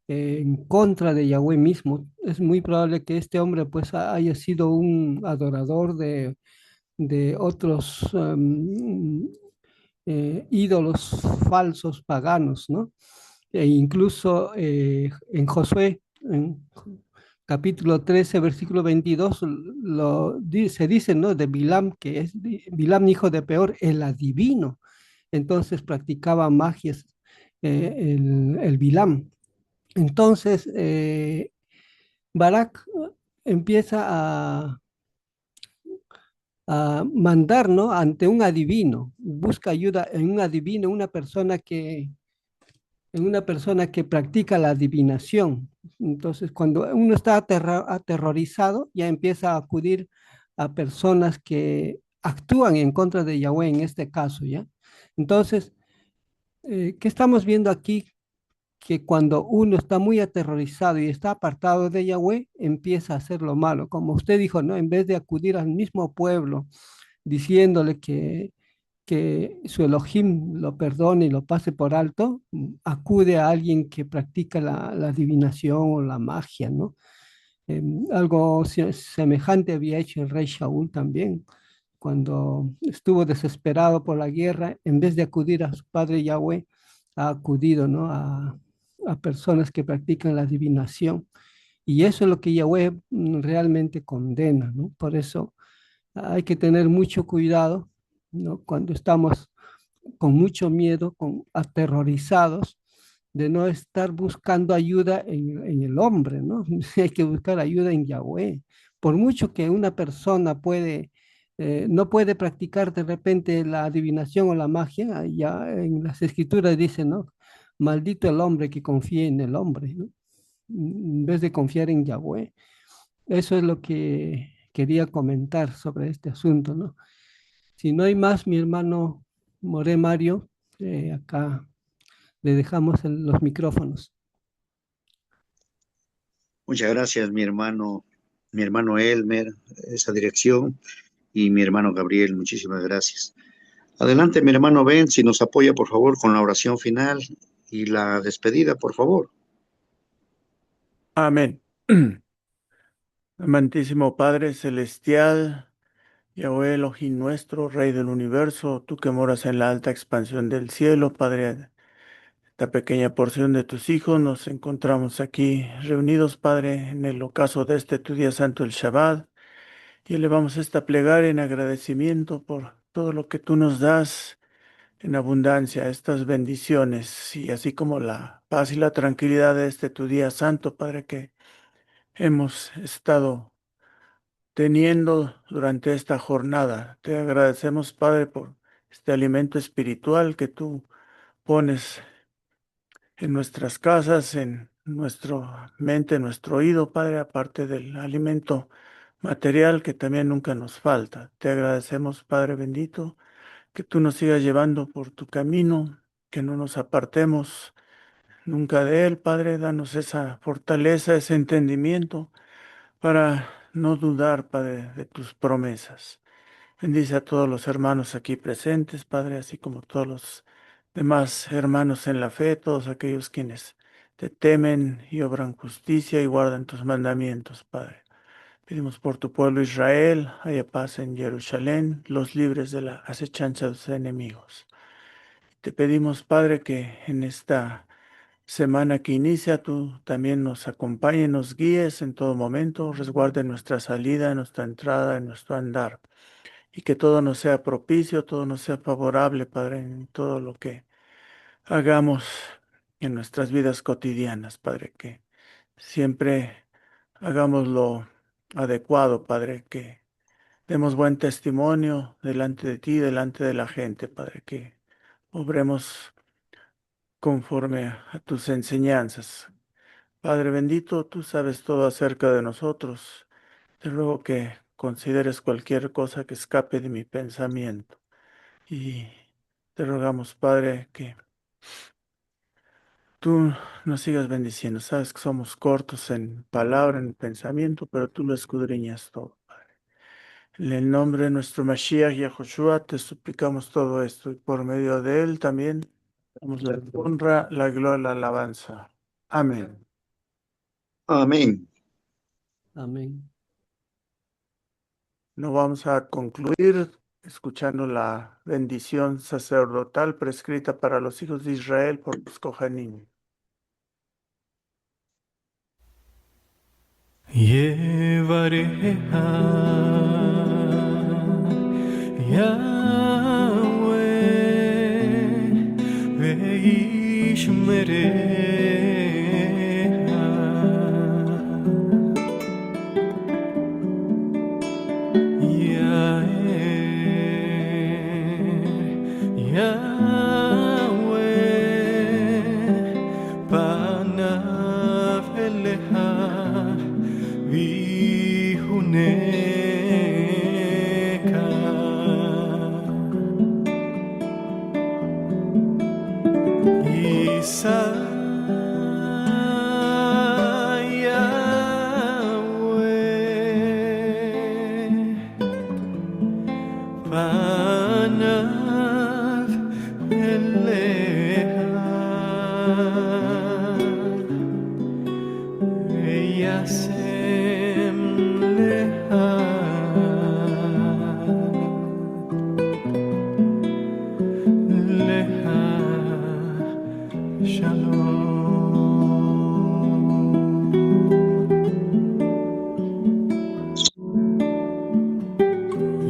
en contra de Yahweh mismo, es muy probable que este hombre pues haya sido un adorador de otros ídolos falsos paganos, ¿no? E incluso en Josué, en capítulo 13, versículo 22, se dice, ¿no? De Bilam, que es Bilam, hijo de Peor, el adivino. Entonces practicaba magias, el Bilam. Entonces, Barak empieza a mandar, ¿no? Ante un adivino, busca ayuda en un adivino, en una persona que practica la adivinación. Entonces, cuando uno está aterrorizado, ya empieza a acudir a personas que actúan en contra de Yahweh en este caso, ¿ya? Entonces, ¿qué estamos viendo aquí? Que cuando uno está muy aterrorizado y está apartado de Yahweh, empieza a hacer lo malo. Como usted dijo, ¿no? En vez de acudir al mismo pueblo diciéndole que su Elohim lo perdone y lo pase por alto, acude a alguien que practica la adivinación o la magia, ¿no? Algo semejante había hecho el rey Shaul también, cuando estuvo desesperado por la guerra, en vez de acudir a su padre Yahweh, ha acudido, ¿no? A personas que practican la adivinación. Y eso es lo que Yahweh realmente condena, ¿no? Por eso hay que tener mucho cuidado, ¿no? Cuando estamos con mucho miedo, aterrorizados, de no estar buscando ayuda en el hombre, ¿no? Hay que buscar ayuda en Yahweh. Por mucho que una persona no puede practicar de repente la adivinación o la magia, ya en las escrituras dice, ¿no? Maldito el hombre que confíe en el hombre, ¿no? En vez de confiar en Yahweh. Eso es lo que quería comentar sobre este asunto, ¿no? Si no hay más, mi hermano More Mario, acá le dejamos los micrófonos. Muchas gracias, mi hermano Elmer, esa dirección, y mi hermano Gabriel, muchísimas gracias. Adelante, mi hermano Ben, si nos apoya, por favor, con la oración final y la despedida, por favor. Amén. Amantísimo Padre Celestial, Yahweh Elohim nuestro, Rey del universo, tú que moras en la alta expansión del cielo, Padre, esta pequeña porción de tus hijos, nos encontramos aquí reunidos, Padre, en el ocaso de este tu día santo, el Shabbat, y elevamos esta plegaria en agradecimiento por todo lo que tú nos das en abundancia, estas bendiciones, y así como la paz y la tranquilidad de este tu día santo, Padre, que hemos estado teniendo durante esta jornada. Te agradecemos, Padre, por este alimento espiritual que tú pones en nuestras casas, en nuestra mente, en nuestro oído, Padre, aparte del alimento material que también nunca nos falta. Te agradecemos, Padre bendito, que tú nos sigas llevando por tu camino, que no nos apartemos nunca de él, Padre. Danos esa fortaleza, ese entendimiento para no dudar, Padre, de tus promesas. Bendice a todos los hermanos aquí presentes, Padre, así como todos los demás hermanos en la fe, todos aquellos quienes te temen y obran justicia y guardan tus mandamientos, Padre. Pedimos por tu pueblo Israel, haya paz en Jerusalén, los libres de la acechanza de sus enemigos. Te pedimos, Padre, que en esta semana que inicia, tú también nos acompañes, nos guíes en todo momento, resguarde nuestra salida, nuestra entrada, nuestro andar, y que todo nos sea propicio, todo nos sea favorable, Padre, en todo lo que hagamos en nuestras vidas cotidianas, Padre, que siempre hagamos lo adecuado, Padre, que demos buen testimonio delante de ti, delante de la gente, Padre, que obremos conforme a tus enseñanzas. Padre bendito, tú sabes todo acerca de nosotros. Te ruego que consideres cualquier cosa que escape de mi pensamiento. Y te rogamos, Padre, que tú nos sigas bendiciendo. Sabes que somos cortos en palabra, en pensamiento, pero tú lo escudriñas todo, Padre. En el nombre de nuestro Mashiach Yahushua te suplicamos todo esto y por medio de él también damos la honra, la gloria, la alabanza. Amén. Amén. Amén. No vamos a concluir escuchando la bendición sacerdotal prescrita para los hijos de Israel por los Kohanim.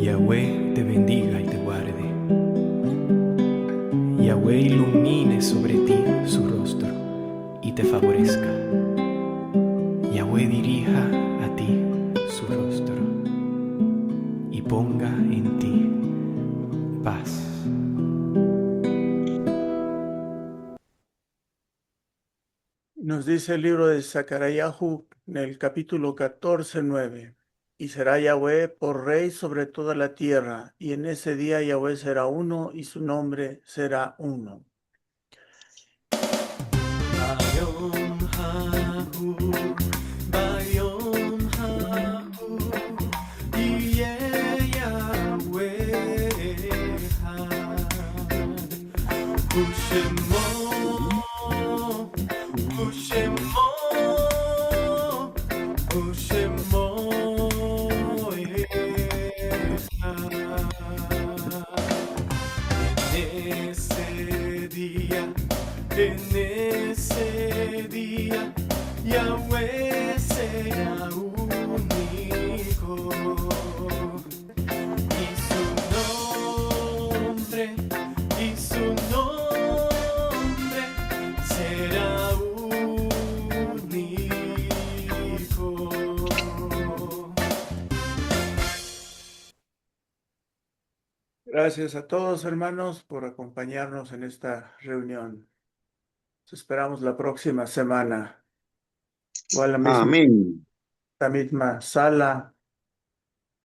Yahweh te bendiga y te guarde. Yahweh ilumine sobre ti su rostro y te favorezca. Yahweh dirija a ti su rostro y ponga en ti paz. Nos dice el libro de Zacarayahu en el capítulo 14:9. Y será Yahweh por rey sobre toda la tierra, y en ese día Yahweh será uno y su nombre será uno. En ese día Yahweh será único y su nombre será único. Gracias a todos, hermanos, por acompañarnos en esta reunión. Nos esperamos la próxima semana. Igual la misma, Amén. la misma sala,